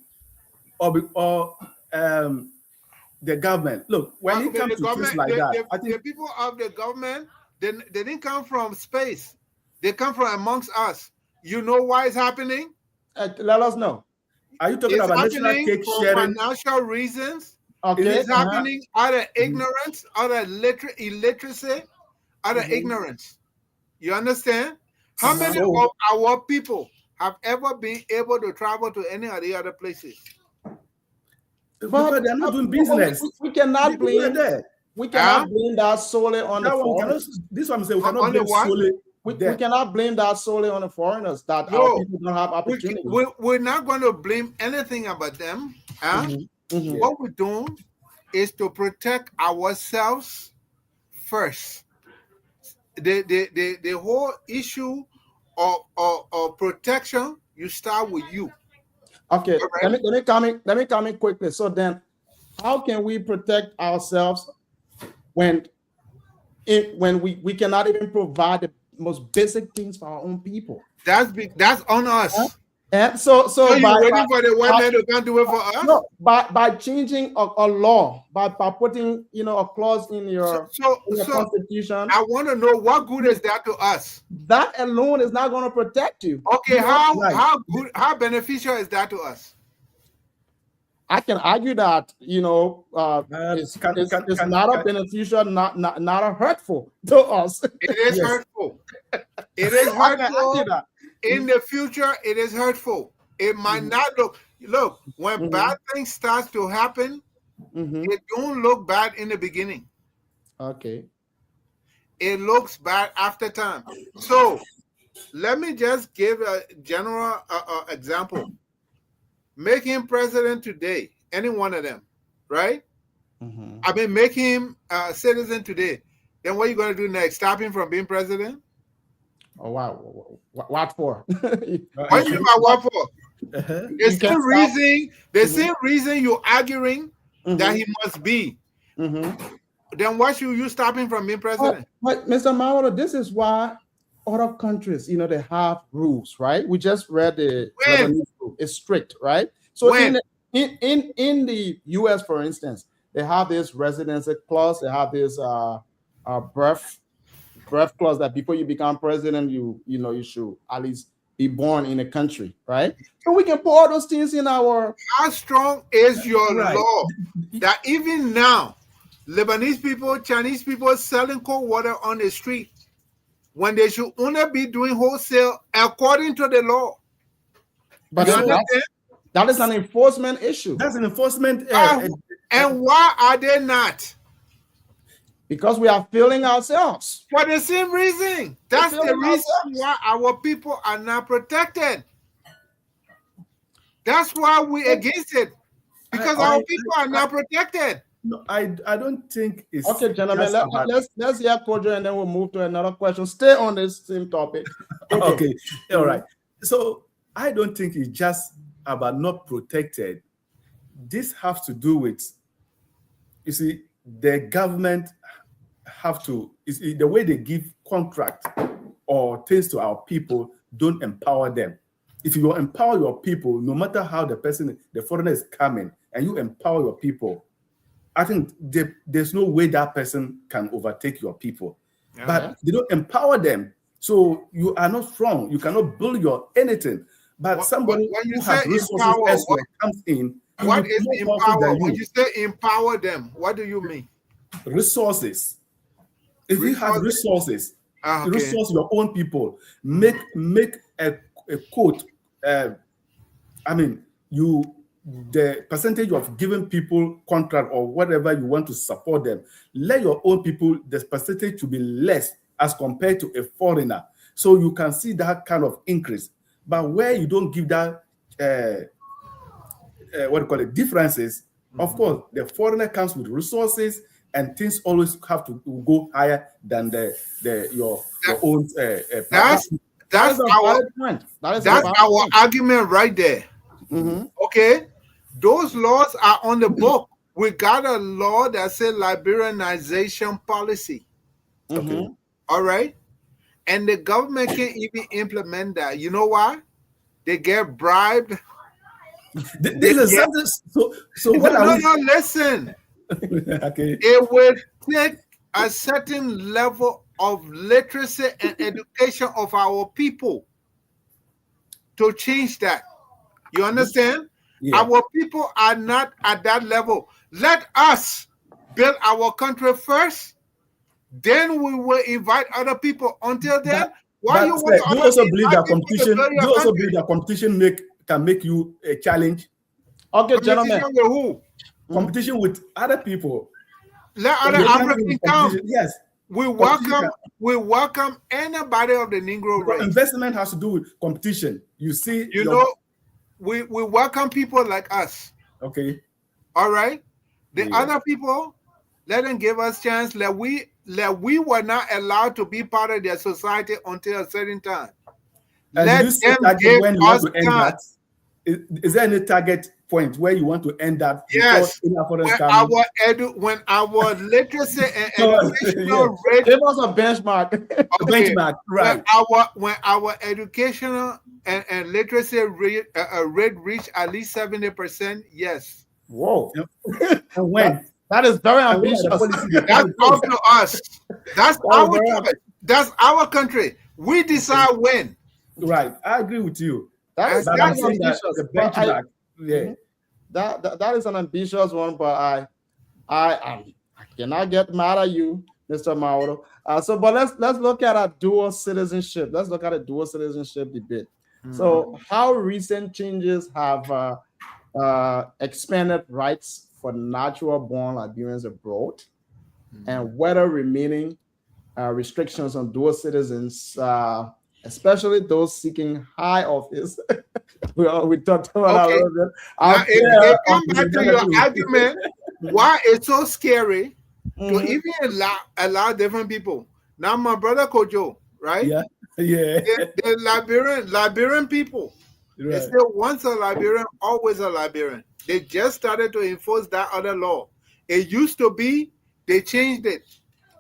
or the government. Look, when it comes to things like that, I think the people of the government, they didn't come from space. They come from amongst us. You know why it's happening? Let us know. Are you talking about national cake sharing? For financial reasons. Okay. It is happening out of ignorance, out of illiteracy, out of ignorance. You understand? How many of our people have ever been able to travel to any of the other places? But they're not doing business. We cannot blame that. We cannot blame that solely on the foreigners. This one say we cannot blame solely. We cannot blame that solely on the foreigners, that our people don't have opportunity. We're not going to blame anything about them. What we're doing is to protect ourselves first. The whole issue of protection, you start with you. Okay, right. let me come in quickly. So then, how can we protect ourselves when we cannot even provide the most basic things for our own people? That's on us. And so you're waiting for the white man to come do it for us? No, by changing a law, by putting a clause in your constitution. I want to know, what good is that to us? That alone is not going to protect you. Okay, how beneficial is that to us? I can argue that it's not a beneficial, not a hurtful to us. It is hurtful. It is hurtful. In the future, it is hurtful. It might not look when bad things start to happen. It don't look bad in the beginning. Okay. It looks bad after time. So let me just give a general example. Make him president today, any one of them, right? I mean, make him a citizen today. Then what are you going to do next? Stop him from being president? Oh, wow. What for? What do you mean by what for? The same reason you're arguing that he must be. Then why should you stop him from being president? But Mr. Mawado, this is why other countries, they have rules, right? We just read the rule. It's strict, right? So in the US, for instance, they have this residency clause. They have this birth clause that before you become president, you should at least be born in a country, right? So we can put all those things in our. How strong is your Right. law that even now, Lebanese people, Chinese people selling cold water on the street when they should only be doing wholesale according to the law? But You then understand? that is an enforcement issue That's an enforcement. And why are they not? because we are failing ourselves. For the same reason. That's the failing reason ourselves. why our people are not protected. That's why we're against it. Because our people are not protected. No, I don't think it's Okay, gentlemen, just about- let's hear Kojo and then we'll move to another question. Stay on this same topic. Okay, all right. So I don't think it's just about not protected. This has to do with, you see, the government have to, the way they give contract or things to our people don't empower them. If you empower your people, no matter how the foreigner is coming, and you empower your people, I think there's no way that person can overtake your people. Yeah. But they don't empower them. So you are not strong. You cannot build your anything. But somebody when you who has say resources empower, elsewhere comes in. he What will is be more powerful empower? than When you. you say empower them, what do you mean? Resources. If you have resources, Okay. resource your own people. Make a quote. I mean, the percentage of giving people contract or whatever you want to support them, let your own people, the percentage to be less as compared to a foreigner. So you can see that kind of increase. But where you don't give that, differences, of course, the foreigner comes with resources and things always have to go higher than your own. That's a our valid point. That's our argument right there. Mm-hmm. Okay, those laws are on the book. We got a law that says liberalization policy. Okay. All right, and the government can't even implement that. You know why? They get bribed. This is something. So what are we? No, listen. Okay. It will take a certain level of literacy and education of our people to change that. You understand? Yeah. Our people are not at that level. Let us build our country first. Then we will invite other people. Until then, why you want to you also believe that invite people to competition? build your You also country? believe that competition can make you a challenge? Okay, gentlemen. Competition with who? Competition with other people. Let other You can't Africans do come. competition. Yes. We Competition welcome anybody of the Negro Because race. investment has to do with competition. You see, You know, we welcome people like us. Okay. All right. The Yeah. other people, let them give us chance. Let we were not allowed to be part of their society until a certain time. And Let do you see them target give when you want us to end time. that? Is there any target point where you want to end that? Yes. When When our literacy and No, educational yes. rate Give us a benchmark. okay, benchmark, right? when our educational and literacy rate reach at least 70%, yes. Whoa. And when? That is very And when are ambitious. the policies they put That's in place? up to us. That's our choice. That's our country. We decide when. Right. I agree with you. That is But that I'm is saying that ambitious. the But benchmark, yeah. that is an ambitious one, but I cannot get mad at you, Mr. Mauro. But let's look at a dual citizenship. Let's look at a dual citizenship debate. So how recent changes have expanded rights for natural born Liberians abroad, and whether remaining restrictions on dual citizens, especially those seeking high office. we talked about that a Okay. little bit. Now, it comes back to your argument why it's so scary to even allow different people. Now, my brother Kojo, right? Yeah. Yeah. The Liberian people, they Right. say once a Liberian, always a Liberian. They just started to enforce that other law. It used to be, they changed it.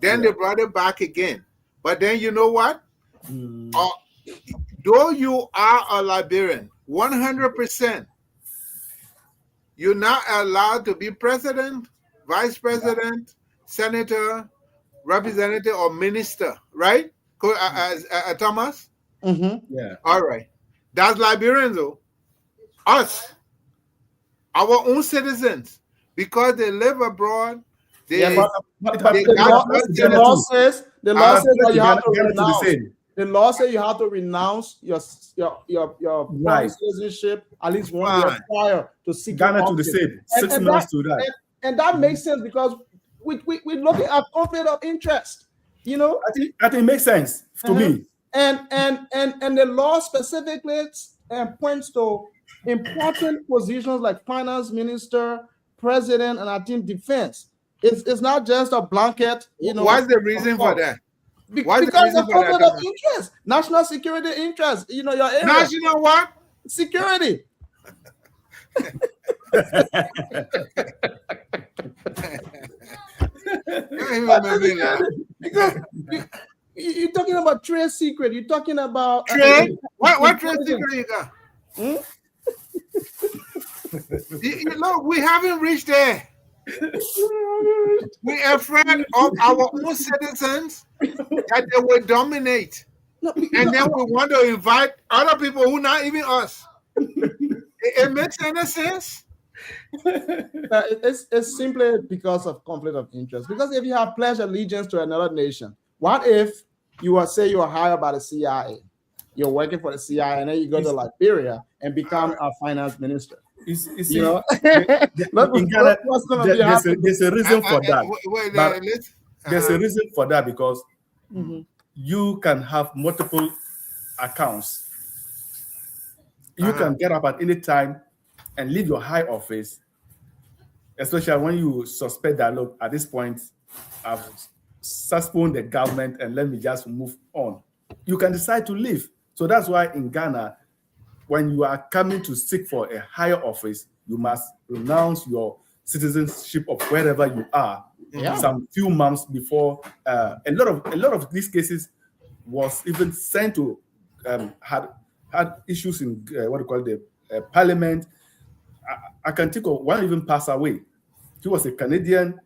Then they brought it back again. But then you know what? Though you are a Liberian, 100%, you're not allowed to be president vice president, senator, representative, or minister, right? Thomas? Mhm. Yeah. All right. That's Liberians, though. Us, our own citizens, because they live abroad, they, Yeah, but they the got law, good the Ghana law too. says Ah, that you have to Ghana to the renounce. same. The law says you have to renounce your foreign Right. citizenship at least 1 year fine. prior to seeking Ghana to the office. same. And, 6 and months that to that. and that makes sense because we look at conflict of interest, you know. I think it makes sense to me. And the law specifically points to important positions like finance minister, president, and I think defense. It's not just a blanket, you know. What's the reason for that? What's the Because reason of for that, conflict of Thomas? interest, national security interest, you know, your area, National what? security. Because you're talking about trade secret. You're talking about Trade? What trade secret you got? Look, we haven't reached there. We are afraid of our own citizens that they will dominate. And then we want to invite other people who not even us. It makes any sense? It's simply because of conflict of interest. Because if you have pledged allegiance to another nation, what if you are hired by the CIA? You're working for the CIA, and then you go to Liberia and become a finance minister. You know, in Ghana, there's a reason for that. But there's a reason for that because you can have multiple accounts. You can get up at any time and leave your high office, especially when you suspect that, look, at this point, I've suspended the government and let me just move on. You can decide to leave. So that's why in Ghana, when you are coming to seek for a higher office, you must renounce your citizenship of wherever you are. Some few months before. A lot of these cases was even sent to had issues in what do you call the parliament. I can think of one even passed away. He was a Canadian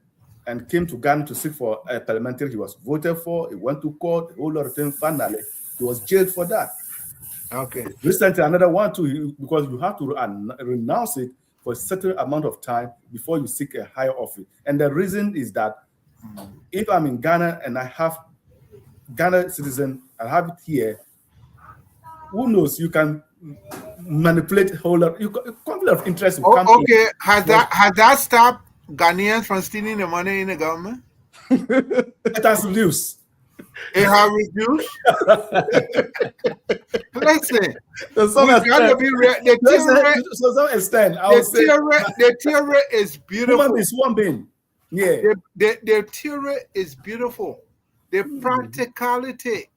and came to Ghana to seek for a parliamentary. He was voted for. He went to court. A whole lot of things. Finally, he was jailed for that. Okay. Recently, another one too, because you have to renounce it for a certain amount of time before you seek a higher office. And the reason is that if I'm in Ghana and I have Ghana citizen, I have it here, who knows? You can manipulate whole lot. Conflict of interest will come. Okay, has that stopped Ghanaians from stealing the money in the government? It has reduced. It has reduced. Listen, to some extent, to some extent, I would say the theory is beautiful. Human is one being. Yeah. The theory is beautiful. The practicality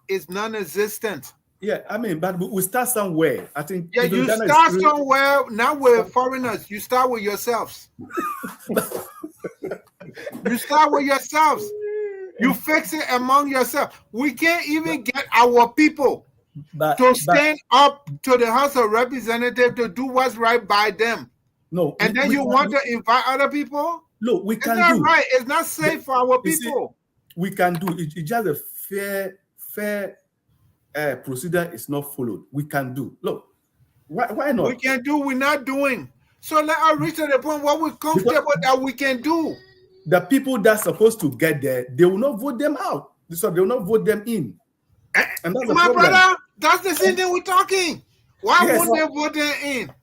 is non-existent. Yeah, I mean, but we start somewhere. I think. Yeah, you start somewhere. Now we're foreigners. You start with yourselves. You start with yourselves. You fix it among yourselves. We can't even get our people to stand up to the House of Representatives to do what's right by them. No, and then you want to invite other people? Look, we can do. It's not right. It's not safe for our people. We can do it. It's just a fair procedure is not followed. We can do. Look, why not? We can do. We're not doing. So let us reach to the point where we're comfortable that we can do. The people that's supposed to get there, they will not vote them out. So they will not vote them in. And that's my brother, that's the same thing we're talking. Why won't they vote them in?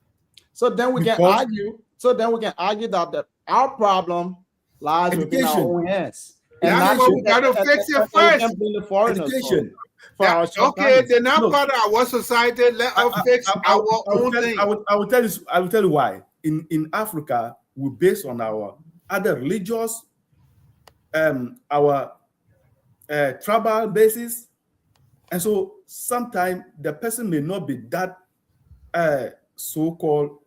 So then we can argue. So then we can argue that our problem lies within our own hands. And that's what we got to fix it first. Education. Okay, they're not part of our society. Let us fix our own thing. I will tell you why. In Africa, we base on our other religious, our tribal basis, and so sometimes the person may not be that so-called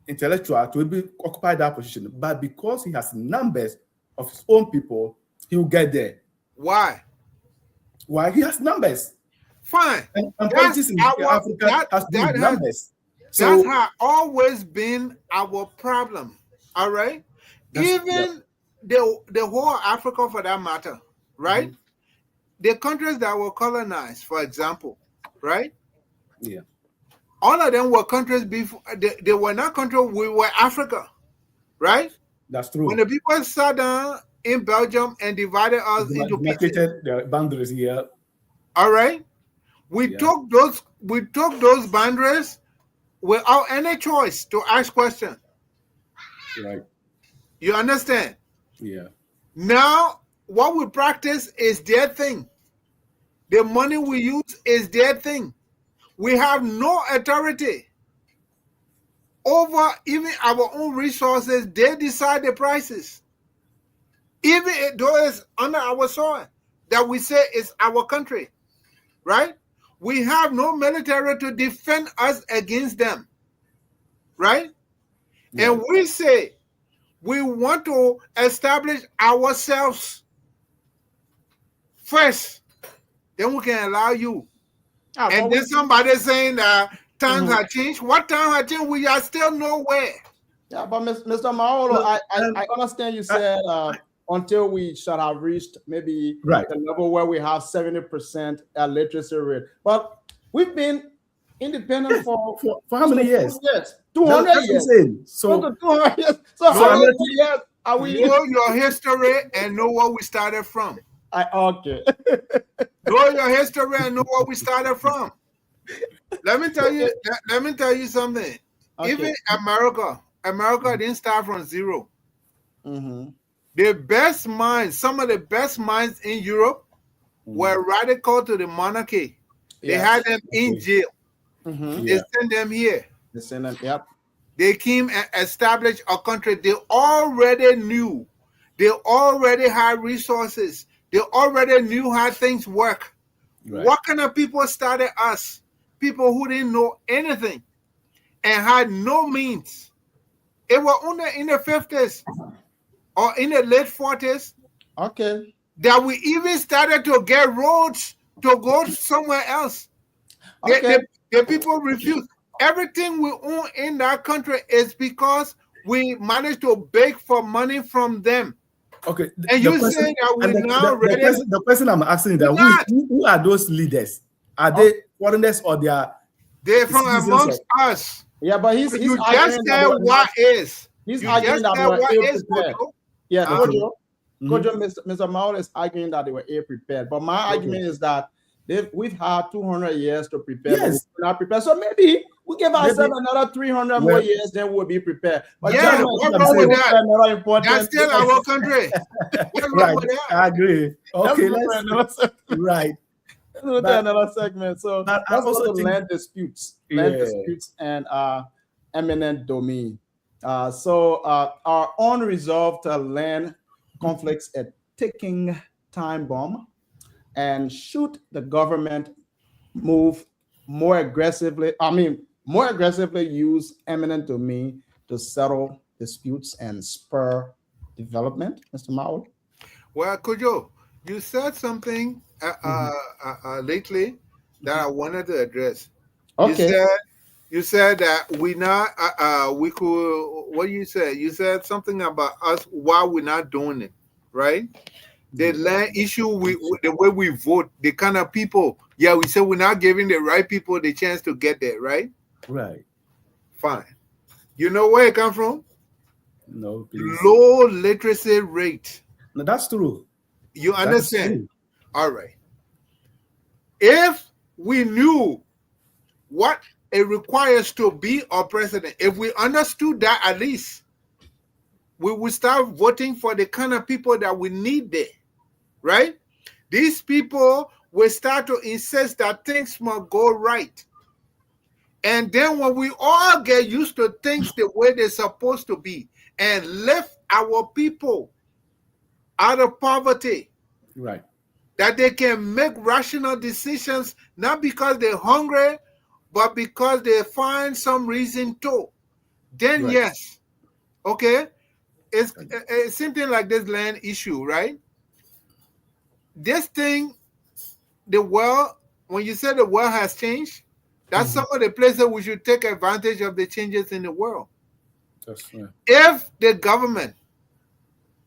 intellectual to be occupy that position, but because he has numbers of his own people, he will get there. Why? Why? He has numbers. Fine. And politics in Africa has numbers. That has always been our problem. All right. even the whole Africa for that matter, right? Mhm. The countries that were colonized, for example, right? Yeah, All of them were countries before they were not countries, we were Africa, right? that's When true. the people sat down in Belgium and divided us into pieces, Demarcated the boundaries here. all right? Yeah, We took those boundaries without any choice to ask questions. right. You understand? Yeah, Now, what we practice is their thing. The money we use is their thing. We have no authority over even our own resources. They decide the prices. Even though it's under our soil that we say is our country, right? We have no military to defend us against them, right? And right. we say we want to establish ourselves first, then we can allow you. Yeah, And but we then somebody saying that times Mhm. have changed. What time have changed? We are still nowhere. Yeah, but Mr. Maolo, No, I understand you said until we should have reached maybe right. the level where we have 70% literacy rate. But we've been independent Yes. for For how close many to years? 200 years. 200 That's years. insane. Close So, to 200 years. So so how Know, many America, years are we? know your history and know where we started from. Okay. Know your history and know where we started from. Let me tell you. Okay. Let me tell you something. Okay. Even America didn't start from zero. Mm-hmm. The best minds, some of the best minds in Europe mhm. were radical to the monarchy. They had Yes. them in Okay. jail. Mm-hmm. They Yeah, sent them here. The Senate. Yep. They came and established a country they already knew. They already had resources. They already knew how things work. right, What kind of people started us? People who didn't know anything and had no means. It was only in the 50s or in the late 40s Okay. that we even started to get roads to go somewhere else. The, Okay. the, the people refuse. Everything we own in that country is because we managed to beg for money from them. okay. And The you person say that and we now ready? the person I'm asking is We that not. who are those leaders? Are Okay. they foreigners or they are They're from citizens of? amongst us. Yeah, but he's You just arguing that they said were not. what is. He's You arguing just that they said were what ill is, prepared. Kojo. Yeah, Huh? Okay. Mhm. Mr. Maul is arguing that they were ill prepared. But my Okay. argument is that we've had 200 years to prepare, but Yes, we're not prepared. So maybe we give maybe. ourselves another 300 more Well, years, then we'll be prepared. But that's Yeah, the gentlemen, point what's I'm wrong let's with move saying. to that? another That's important. still our country. What's wrong Right, with that? I agree. Let's Okay, move to let's another segment. right. Let's move to But another segment. So I let's go also to think land yeah. disputes, and eminent domain. Our unresolved land conflicts a ticking time bomb, and should the government move more aggressively, more aggressively use eminent domain to settle disputes and spur development, Mr. Mao? Well, Kojo, you said something Mhm. lately that I wanted to address. You Okay. said you said that we could, what you said? You said something about us why we're not doing it, right? The Yeah. land issue, the way we vote, the kind of people. Yeah, we said we're not giving the right people the chance to get there, right? Right. Fine. You know where it come from? No, please. Low literacy rate. No, that's true. You That is understand? true. All right. If we knew what it requires to be our president, if we understood that at least, we would start voting for the kind of people that we need there, right? These people will start to insist that things must go right. And then when we all get used to things the way they're supposed to be and lift our people out of poverty, Right. that they can make rational decisions, not because they're hungry, but because they find some reason to, then Right. yes, okay, it's something like this land issue, right? This thing, the world, when you say the world has changed, that's some Mhm. of the places we should take advantage of the changes in the world. That's right. If the government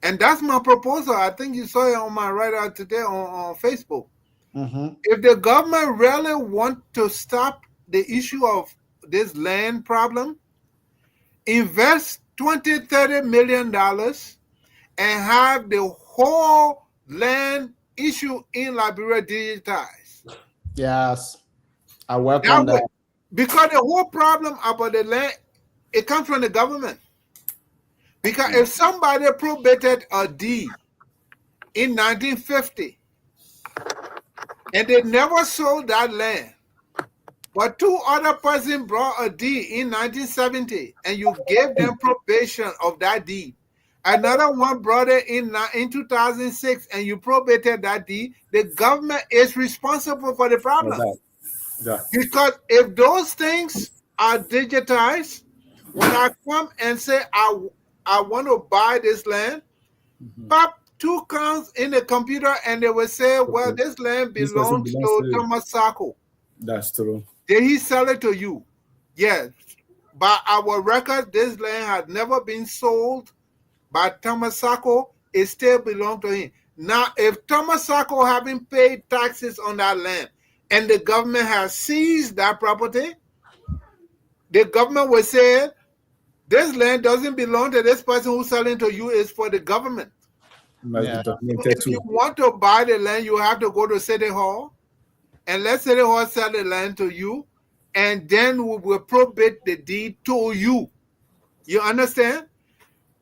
And that's my proposal. I think you saw it on my write out today on Facebook. Mm-hmm. If the government really want to stop the issue of this land problem, invest 20-30 million and have the whole land issue in Liberia digitized. Yes, I That welcome way, that. because the whole problem about the land, it comes from the government. Because if somebody probated a deed in 1950 and they never sold that land, but two other persons brought a deed in 1970 and you gave them probation of that deed. Another one brought it in 2006 and you probated that deed. The government is responsible for the problem. Yeah. Because if those things are digitized, when I come and say I want to buy this land, pop two counts in the computer and they will say, well, Okay. this land This person belongs belongs to to you. Thomas Sacco. That's true. Did he sell it to you? Yes. By our record, this land has never been sold by Thomas Sacco. It still belongs to him. Now, if Thomas Sacco haven't paid taxes on that land and the government has seized that property, the government will say, this land doesn't belong to this person who's selling to you, it's for the government. Must Yeah. be documented If you too. want to buy the land, you have to go to City Hall and let City Hall sell the land to you, and then we will probate the deed to you. You understand?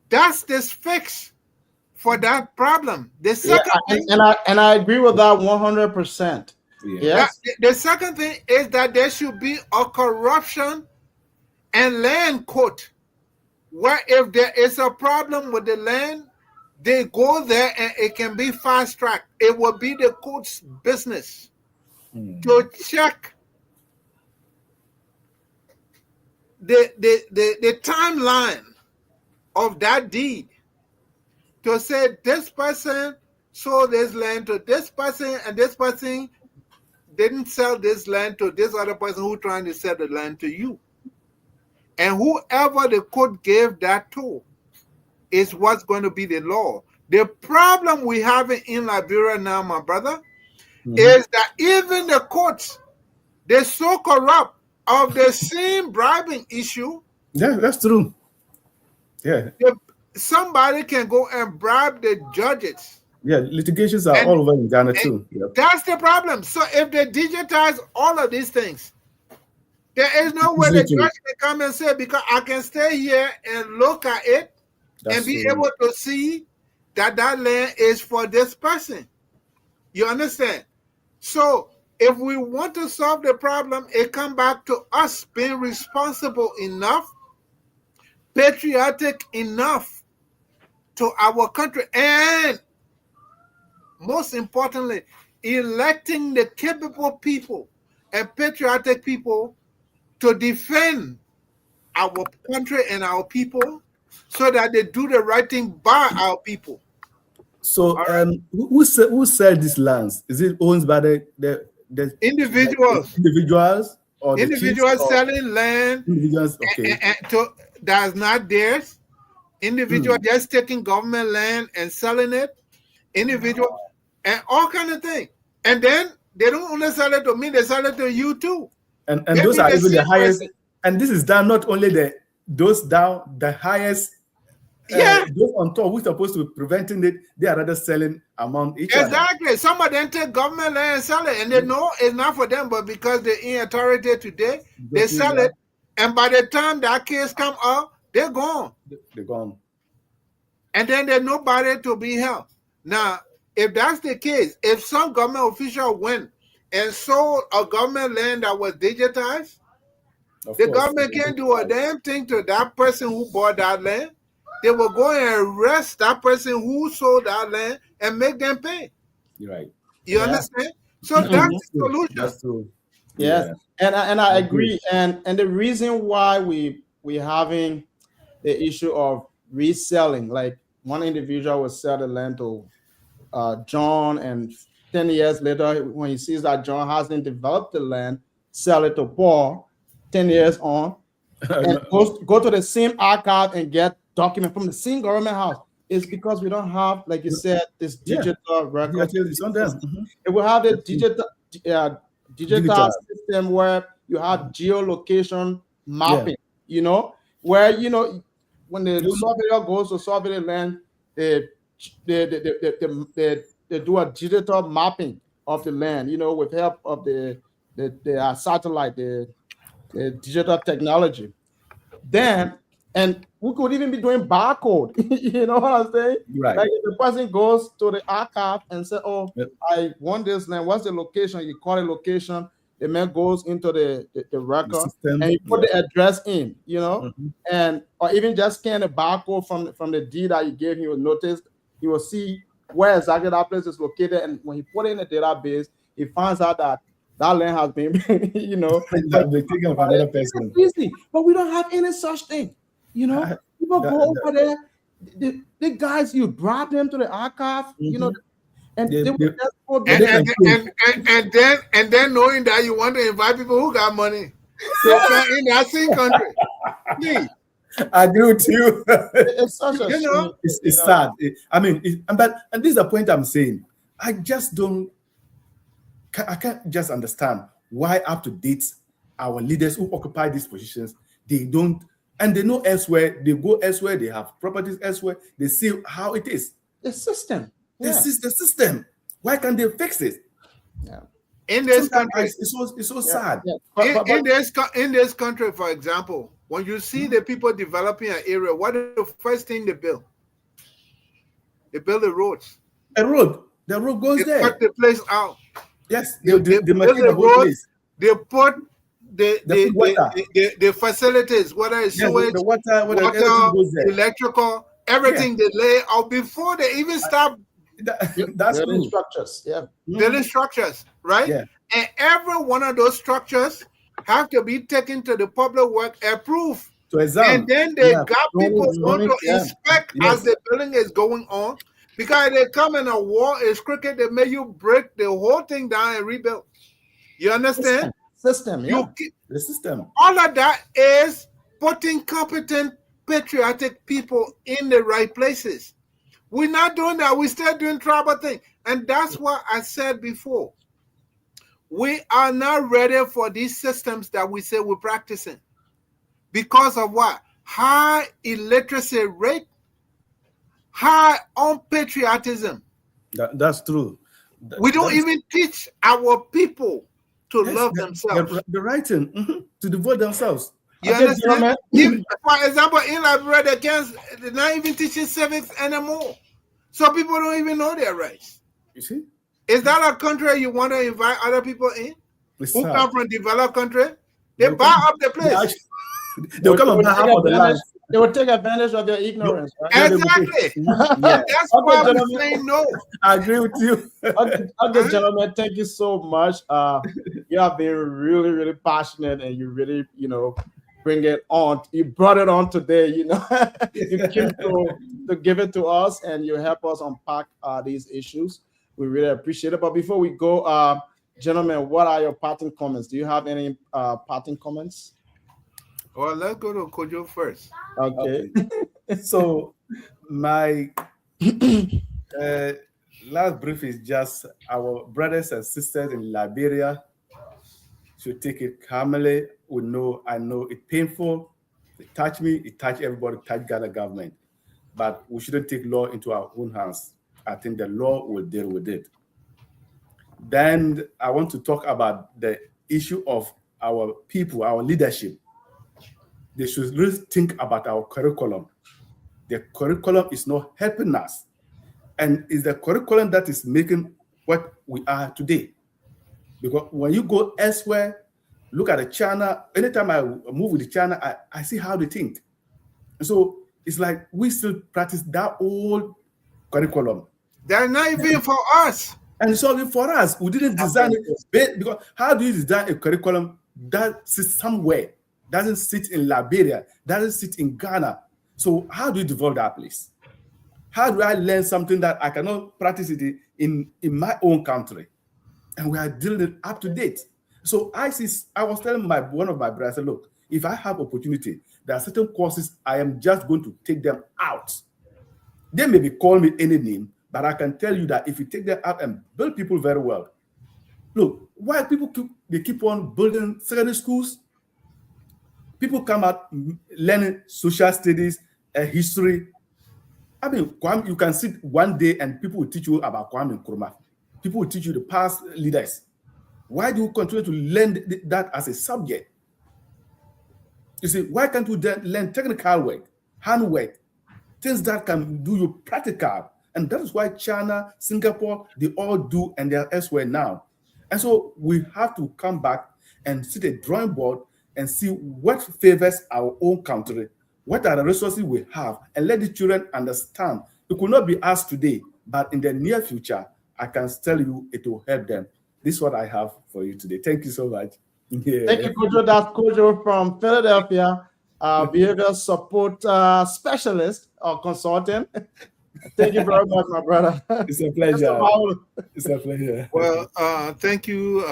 That's the fix for that problem. The Yeah, second thing, and I agree with that 100%. Yeah. Yes. the second thing is that there should be a corruption and land court, where if there is a problem with the land, they go there and it can be fast tracked. It will be the court's business to check the timeline of that deed, to say this person sold this land to this person and this person didn't sell this land to this other person who trying to sell the land to you. And whoever the court gave that to is what's going to be the law. The problem we have in Liberia now, my brother, is that even the courts, they're so corrupt of the same bribing issue. Yeah, that's true. Yeah. Somebody can go and bribe the judges. Yeah, litigations are And- all over in Ghana too. Yep. That's the problem. So if they digitize all of these things, there is no way the Easy to- judge can come and say, because I can stay here and look at it That's and be true. able to see that that land is for this person. You understand? So if we want to solve the problem, it comes back to us being responsible enough, patriotic enough to our country, and most importantly, electing the capable people and patriotic people to defend our country and our people, so that they do the right thing by our people. So, who sell these lands? Is it owned by the Individuals. individuals or the Individuals chiefs or selling land individuals? Okay. that's not theirs. Individual just taking government land and selling it. Individual and all kind of things. And then they don't only sell it to me, they sell it to you too. And Maybe those are the even the same highest. person. And this is done not only the highest. Yeah. Those on top who's supposed to be preventing it, they are rather selling among each other. Exactly. Some of them take government land and sell it, and they know it's not for them, but because they're in authority today, they sell it. And by the time that case come up, they're gone. They're gone. And then there's nobody to be held. Now, if that's the case, if some government official went and sold a government land that was digitized, the government can't do a damn thing to that person who bought that land. They will go and arrest that person who sold that land and make them pay. You're right. You understand? So that's the solution. That's true. Yes, Yeah. and I agree. And the reason why we having the issue of reselling, like one individual will sell the land to John, and 10 years later, when he sees that John hasn't developed the land, sell it to Paul. 10 years on, and go to the same archive and get document from the same government house. it's because we don't have, like you said, this Yeah. digital record. It's on them. Mhm. If we have the That's true. digital Digital. system where you have geolocation Yeah. mapping, where when the You- surveyor goes to survey the land, they they do a digital mapping of the land, with help of the satellite, the digital technology. Then, and we could even be doing barcode. You know what I'm saying? Right. Like if the person goes to the archive and say, "Oh, Yep. I want this land. What's the location?" You call it location. The man goes into the record system, and you put the address in, Mhm. and or even just scan the barcode from the deed that you gave. He will notice. He will see where exactly that place is located, and when he put it in the database, he finds out that land has been, That they taken of another person. it's easy, but we don't have any such thing. People go over there. The guys, you drive them to the archive, and They- they will they- just go And, there. and then knowing that you want to invite people who got money to come in that same country. Please. I agree with you. It's such a You know, shame. It's sad. And this is the point I'm saying. I just don't. I can't just understand why up to date our leaders who occupy these positions, they don't, and they know elsewhere. They go elsewhere. They have properties elsewhere. They see how it is. The system. This is the system. Why can't they fix it? Yeah. in this Sometimes country, it's so sad. Yeah. in this country, for example, when you see the people developing an area, what is the first thing they build? They build the roads. The road goes They there. cut the place out. Yes, They they build maintain the the whole road. place. They put The water. the facilities, whether it's Yes, sewage, the water, everything goes there. electrical, everything they lay out before they even start That's Building true. structures. Yeah. building structures, right? Yeah. And every one of those structures have to be taken to the public work approved. To exam. And then they Yeah. got people going to yeah. inspect Yes. as the building is going on. Because they come in a wall is crooked, they make you break the whole thing down and rebuild. You understand? System. Yeah. The system. All of that is putting competent, patriotic people in the right places. We're not doing that. We're still doing tribal thing. And that's what I said before. We are not ready for these systems that we say we're practicing. Because of what? High illiteracy rate, high unpatriotism. That's true. We don't That's- even teach our people to yes, love the- themselves. The writing to devote themselves. You Okay, understand? gentlemen. For example, in Liberia, they're not even teaching civics anymore. So people don't even know their rights. You see? Is that a country you want to invite other people in It's who sad. come from developed country? They They'll buy come- up the place. They'll come and buy half of the land. They will take advantage of your ignorance, right? Exactly. Yeah. That's Okay, why I'm gentlemen. saying no. I agree with you. Okay, gentlemen, thank you so much. You have been really, really passionate, and you really, bring it on. You brought it on today. You came to give it to us, and you help us unpack these issues. We really appreciate it. But before we go, gentlemen, what are your parting comments? Do you have any parting comments? Well, let's go to Kojo first. Okay. So my last brief is just our brothers and sisters in Liberia should take it calmly. I know it's painful. It touched me, it touched everybody, it touched Ghana government. But we shouldn't take law into our own hands. I think the law will deal with it. Then I want to talk about the issue of our people, our leadership. They should really think about our curriculum. The curriculum is not helping us. And it's the curriculum that is making what we are today. Because when you go elsewhere, look at the China, anytime I move with the China, I see how they think. And so it's like we still practice that old curriculum. They're not even for us. And so for us, we didn't design it. Because how do you design a curriculum that sits somewhere? Doesn't sit in Liberia, doesn't sit in Ghana. So how do you develop that place? How do I learn something that I cannot practice it in my own country? And we are dealing up to date. So I was telling one of my brothers, I said, look, if I have opportunity, there are certain courses I am just going to take them out. They may be calling me any name, but I can tell you that if you take them out and build people very well, look, why people keep on building secondary schools? People come out learning social studies and history. I mean, you can sit one day and people will teach you about Kwame Nkrumah. People will teach you the past leaders. Why do you continue to learn that as a subject? You see, why can't you learn technical work, handwork, things that can do you practical? And that is why China, Singapore, they all do, and they are elsewhere now. And so we have to come back and sit a drawing board and see what favors our own country, what are the resources we have, and let the children understand. It could not be us today, but in the near future, I can tell you it will help them. This is what I have for you today. Thank you so much. Yeah. Thank you, Kojo. That's Kojo from Philadelphia, behavioral support specialist or consultant. Thank you very much, my brother. It's a pleasure. It's a pleasure. Well, thank you,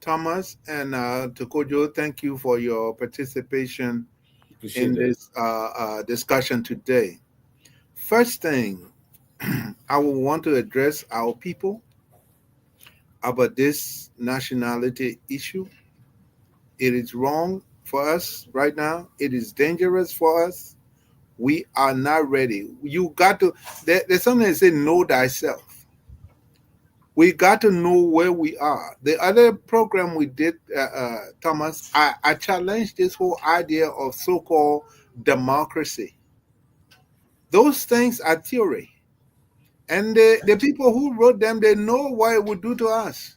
Thomas, and to Kojo, thank you for your participation in this discussion today. First thing, I will want to address our people about this nationality issue. It is wrong for us right now. It is dangerous for us. We are not ready. You got to, there's something that says know thyself. We got to know where we are. The other program we did, Thomas, I challenged this whole idea of so-called democracy. Those things are theory. And the people who wrote them, they know what it would do to us.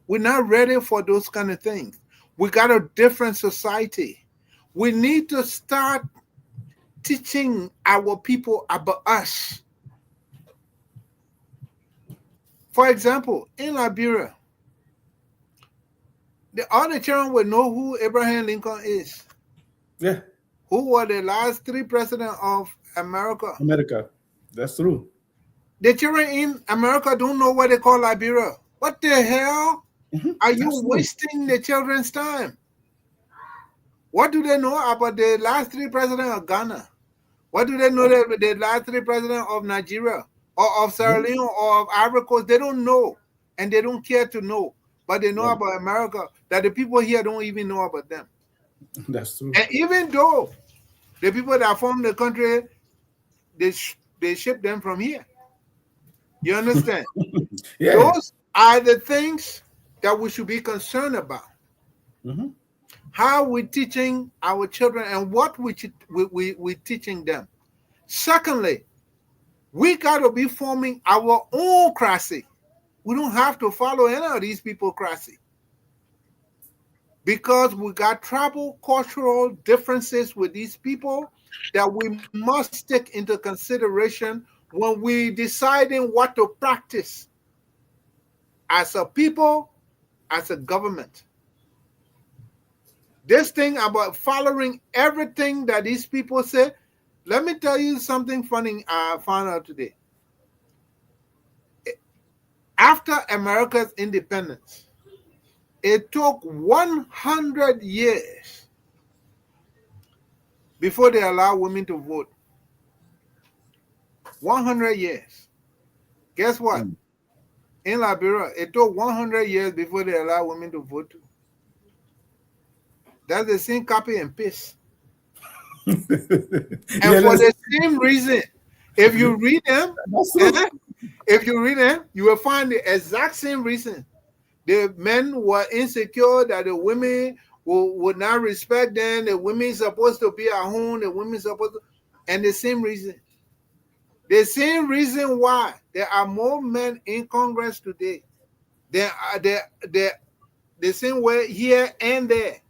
We're not ready for those kind of things. We got a different society. We need to start teaching our people about us. For example, in Liberia, all the children will know who Abraham Lincoln is. Yeah. Who were the last 3 presidents of America. America. That's true. The children in America don't know what they call Liberia. What the hell? Are you wasting the children's time? What do they know about the last 3 presidents of Ghana? What do they know about the last 3 presidents of Nigeria or of Sierra Leone or of Ivory Coast? They don't know, and they don't care to know. But they know about America, that the people here don't even know about them. That's true. And even though the people that form the country, they ship them from here. You understand? Yeah. Those are the things that we should be concerned about. How we're teaching our children and what we're teaching them. Secondly, we got to be forming our own crazy. We don't have to follow any of these people's crazy. Because we got tribal cultural differences with these people that we must take into consideration when we deciding what to practice as a people, as a government. This thing about following everything that these people say, let me tell you something funny I found out today. After America's independence, it took 100 years before they allowed women to vote. 100 years. Guess what? In Liberia, it took 100 years before they allowed women to vote. That's the same copy and paste. And for the same reason, if you read them, you will find the exact same reason. The men were insecure that the women would not respect them. The women supposed to be at home. The women supposed to, and the same reason. The same reason why there are more men in Congress today. There are the same way here and there.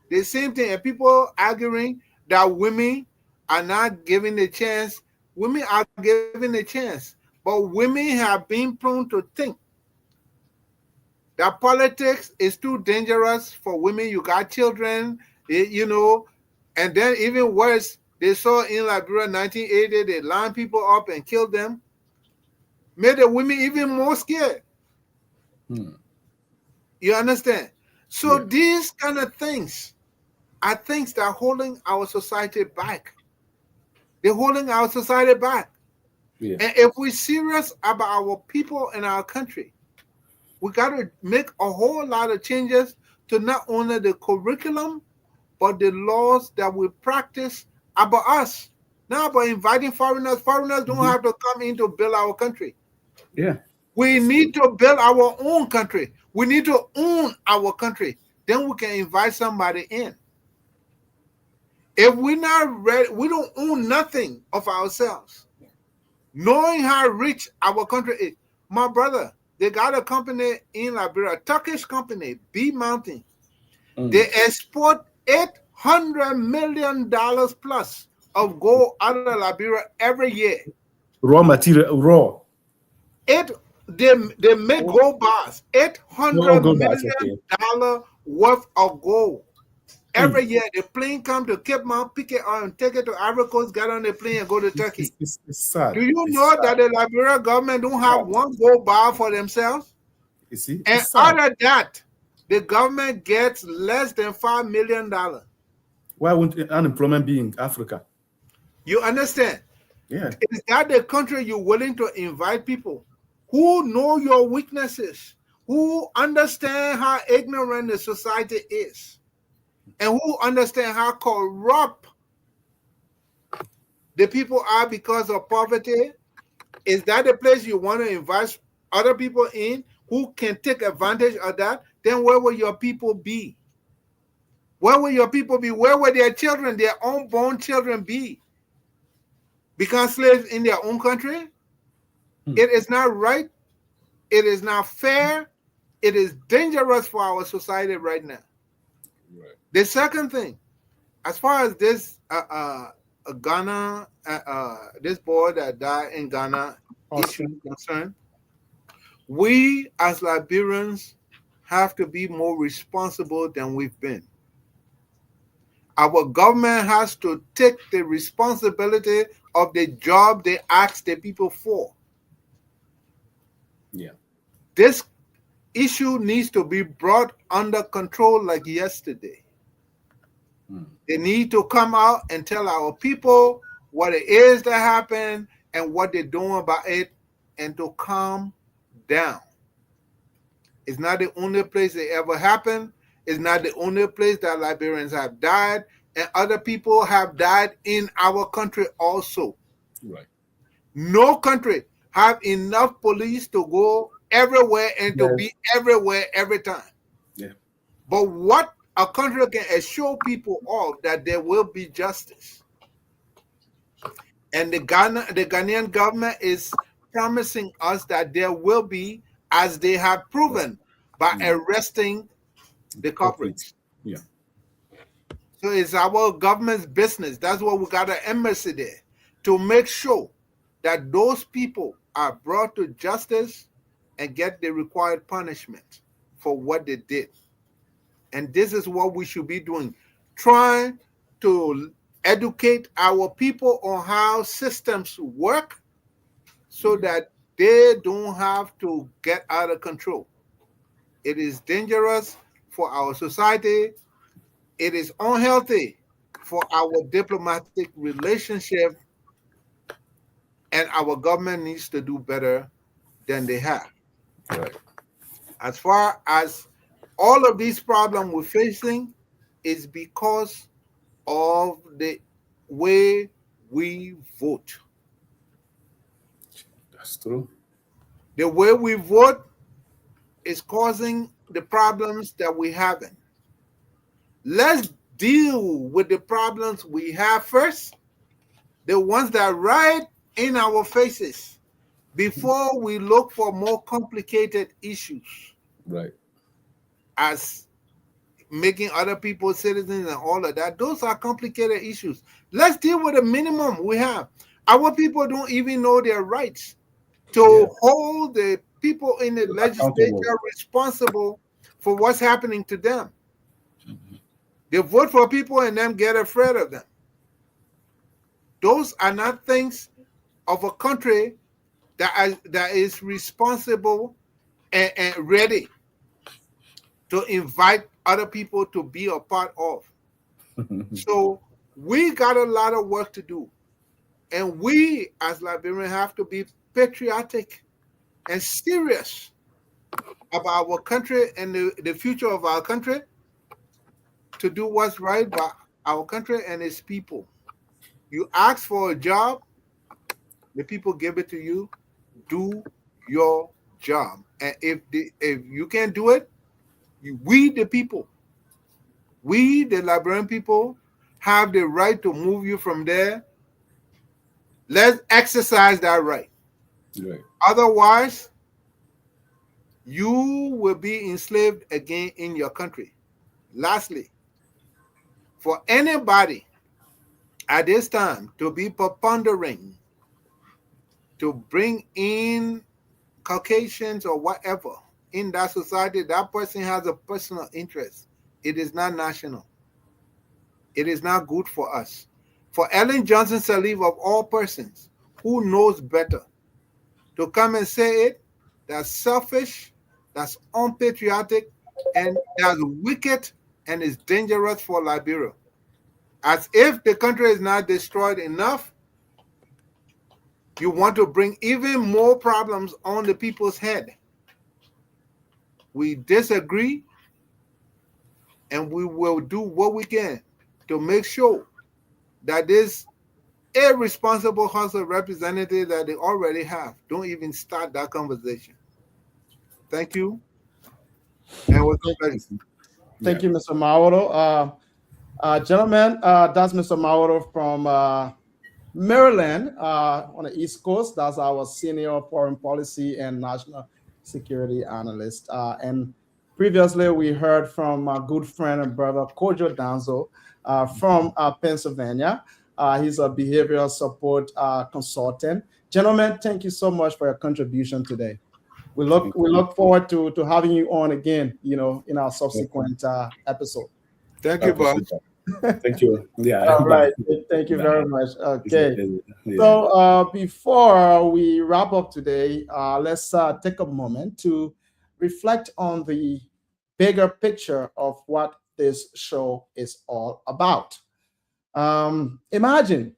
The same thing, and people arguing that women are not given a chance. Women are given a chance, but women have been prone to think that politics is too dangerous for women. You got children, and then even worse, they saw in Liberia 1980, they lined people up and killed them, made the women even more scared. You understand? So these kind of things are things that are holding our society back. They're holding our society back. Yeah. And if we're serious about our people and our country, we got to make a whole lot of changes to not only the curriculum, but the laws that we practice about us. Not about inviting foreigners. Foreigners don't have to come in to build our country. Yeah. We need to build our own country. We need to own our country. Then we can invite somebody in. If we're not ready, we don't own nothing of ourselves. Knowing how rich our country is. My brother, they got a company in Liberia, a Turkish company, B Mountain. They export $800 million plus of gold out of Liberia every year. Raw material, raw. They make gold bars, $800 Oh, gold bars, million worth of gold. Every year, the plane come to Cape Mount, pick it up, and take it to Ivory Coast, get on the plane, and go to Turkey. It's sad. Do you know that the Liberia government don't have one gold bar for themselves? You see? And out of that, the government gets less than $5 million. Why wouldn't unemployment be in Africa? You understand? Yeah. Is that the country you're willing to invite people who know your weaknesses, who understand how ignorant the society is, and who understand how corrupt the people are because of poverty? Is that the place you want to invite other people in who can take advantage of that? Then where will your people be? Where will your people be? Where will their children, their unborn children be? Become slaves in their own country? It is not right. It is not fair. It is dangerous for our society right now. Right. The second thing, as far as this Ghana, this boy that died in Ghana issue is concerned, we as Liberians have to be more responsible than we've been. Our government has to take the responsibility of the job they ask the people for. Yeah. This issue needs to be brought under control like yesterday. They need to come out and tell our people what it is that happened and what they're doing about it, and to calm down. It's not the only place it ever happened. It's not the only place that Liberians have died, and other people have died in our country also. Right. No country have enough police to go everywhere and to be everywhere every time. Yeah. But what a country can assure people of that there will be justice. And the Ghanaian government is promising us that there will be, as they have proven by arresting the culprits. Yeah. So it's our government's business. That's why we got an embassy there, to make sure that those people are brought to justice and get the required punishment for what they did. And this is what we should be doing, trying to educate our people on how systems work so that they don't have to get out of control. It is dangerous for our society. It is unhealthy for our diplomatic relationship, and our government needs to do better than they have. Right. As far as all of these problems we're facing is because of the way we vote. That's true. The way we vote is causing the problems that we're having. Let's deal with the problems we have first, the ones that are right in our faces, before we look for more complicated issues. Right. As making other people citizens and all of that. Those are complicated issues. Let's deal with the minimum we have. Our people don't even know their rights to hold the people in the legislature responsible for what's happening to them. They vote for people and then get afraid of them. Those are not things of a country that is responsible and ready to invite other people to be a part of. So we got a lot of work to do. And we as Liberians have to be patriotic and serious about our country and the future of our country, to do what's right by our country and its people. You ask for a job, the people give it to you. Do your job. And if you can't do it, we the people, we the Liberian people, have the right to move you from there. Let's exercise that right. Right. Otherwise, you will be enslaved again in your country. Lastly, for anybody at this time to be prepondering to bring in Caucasians or whatever in that society, that person has a personal interest. It is not national. It is not good for us. For Ellen Johnson Sirleaf, of all persons, who knows better, to come and say it, that's selfish, that's unpatriotic, and that's wicked, and is dangerous for Liberia. As if the country is not destroyed enough, you want to bring even more problems on the people's head. We disagree, and we will do what we can to make sure that this irresponsible House of Representatives that they already have don't even start that conversation. Thank you. And it was a pleasure. Thank you, Mr. Mauro. Gentlemen, that's Mr. Mauro from Maryland on the East Coast. That's our senior foreign policy and national security analyst. And previously, we heard from my good friend and brother Kojo Danzo from Pennsylvania. He's a behavioral support consultant. Gentlemen, thank you so much for your contribution today. We look forward to having you on again, in our subsequent episode. Thank you, Bob. Thank you. Yeah. All right. Thank you very much. Okay. Yeah. So before we wrap up today, let's take a moment to reflect on the bigger picture of what this show is all about. Imagine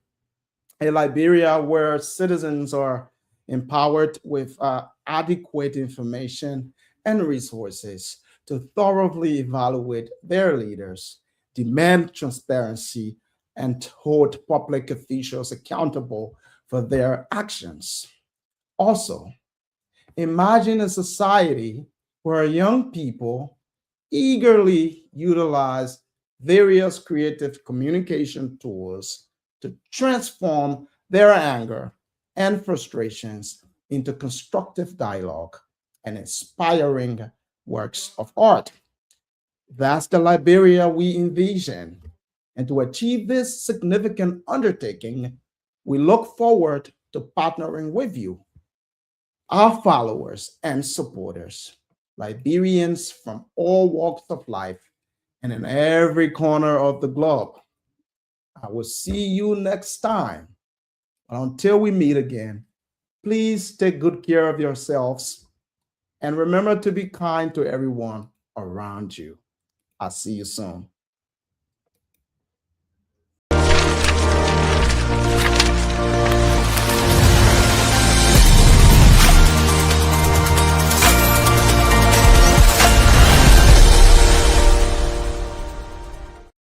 a Liberia where citizens are empowered with adequate information and resources to thoroughly evaluate their leaders, demand transparency, and hold public officials accountable for their actions. Also, imagine a society where young people eagerly utilize various creative communication tools to transform their anger and frustrations into constructive dialogue and inspiring works of art. That's the Liberia we envision. And to achieve this significant undertaking, we look forward to partnering with you, our followers and supporters, Liberians from all walks of life and in every corner of the globe. I will see you next time. Until we meet again, please take good care of yourselves and remember to be kind to everyone around you. I'll see you soon.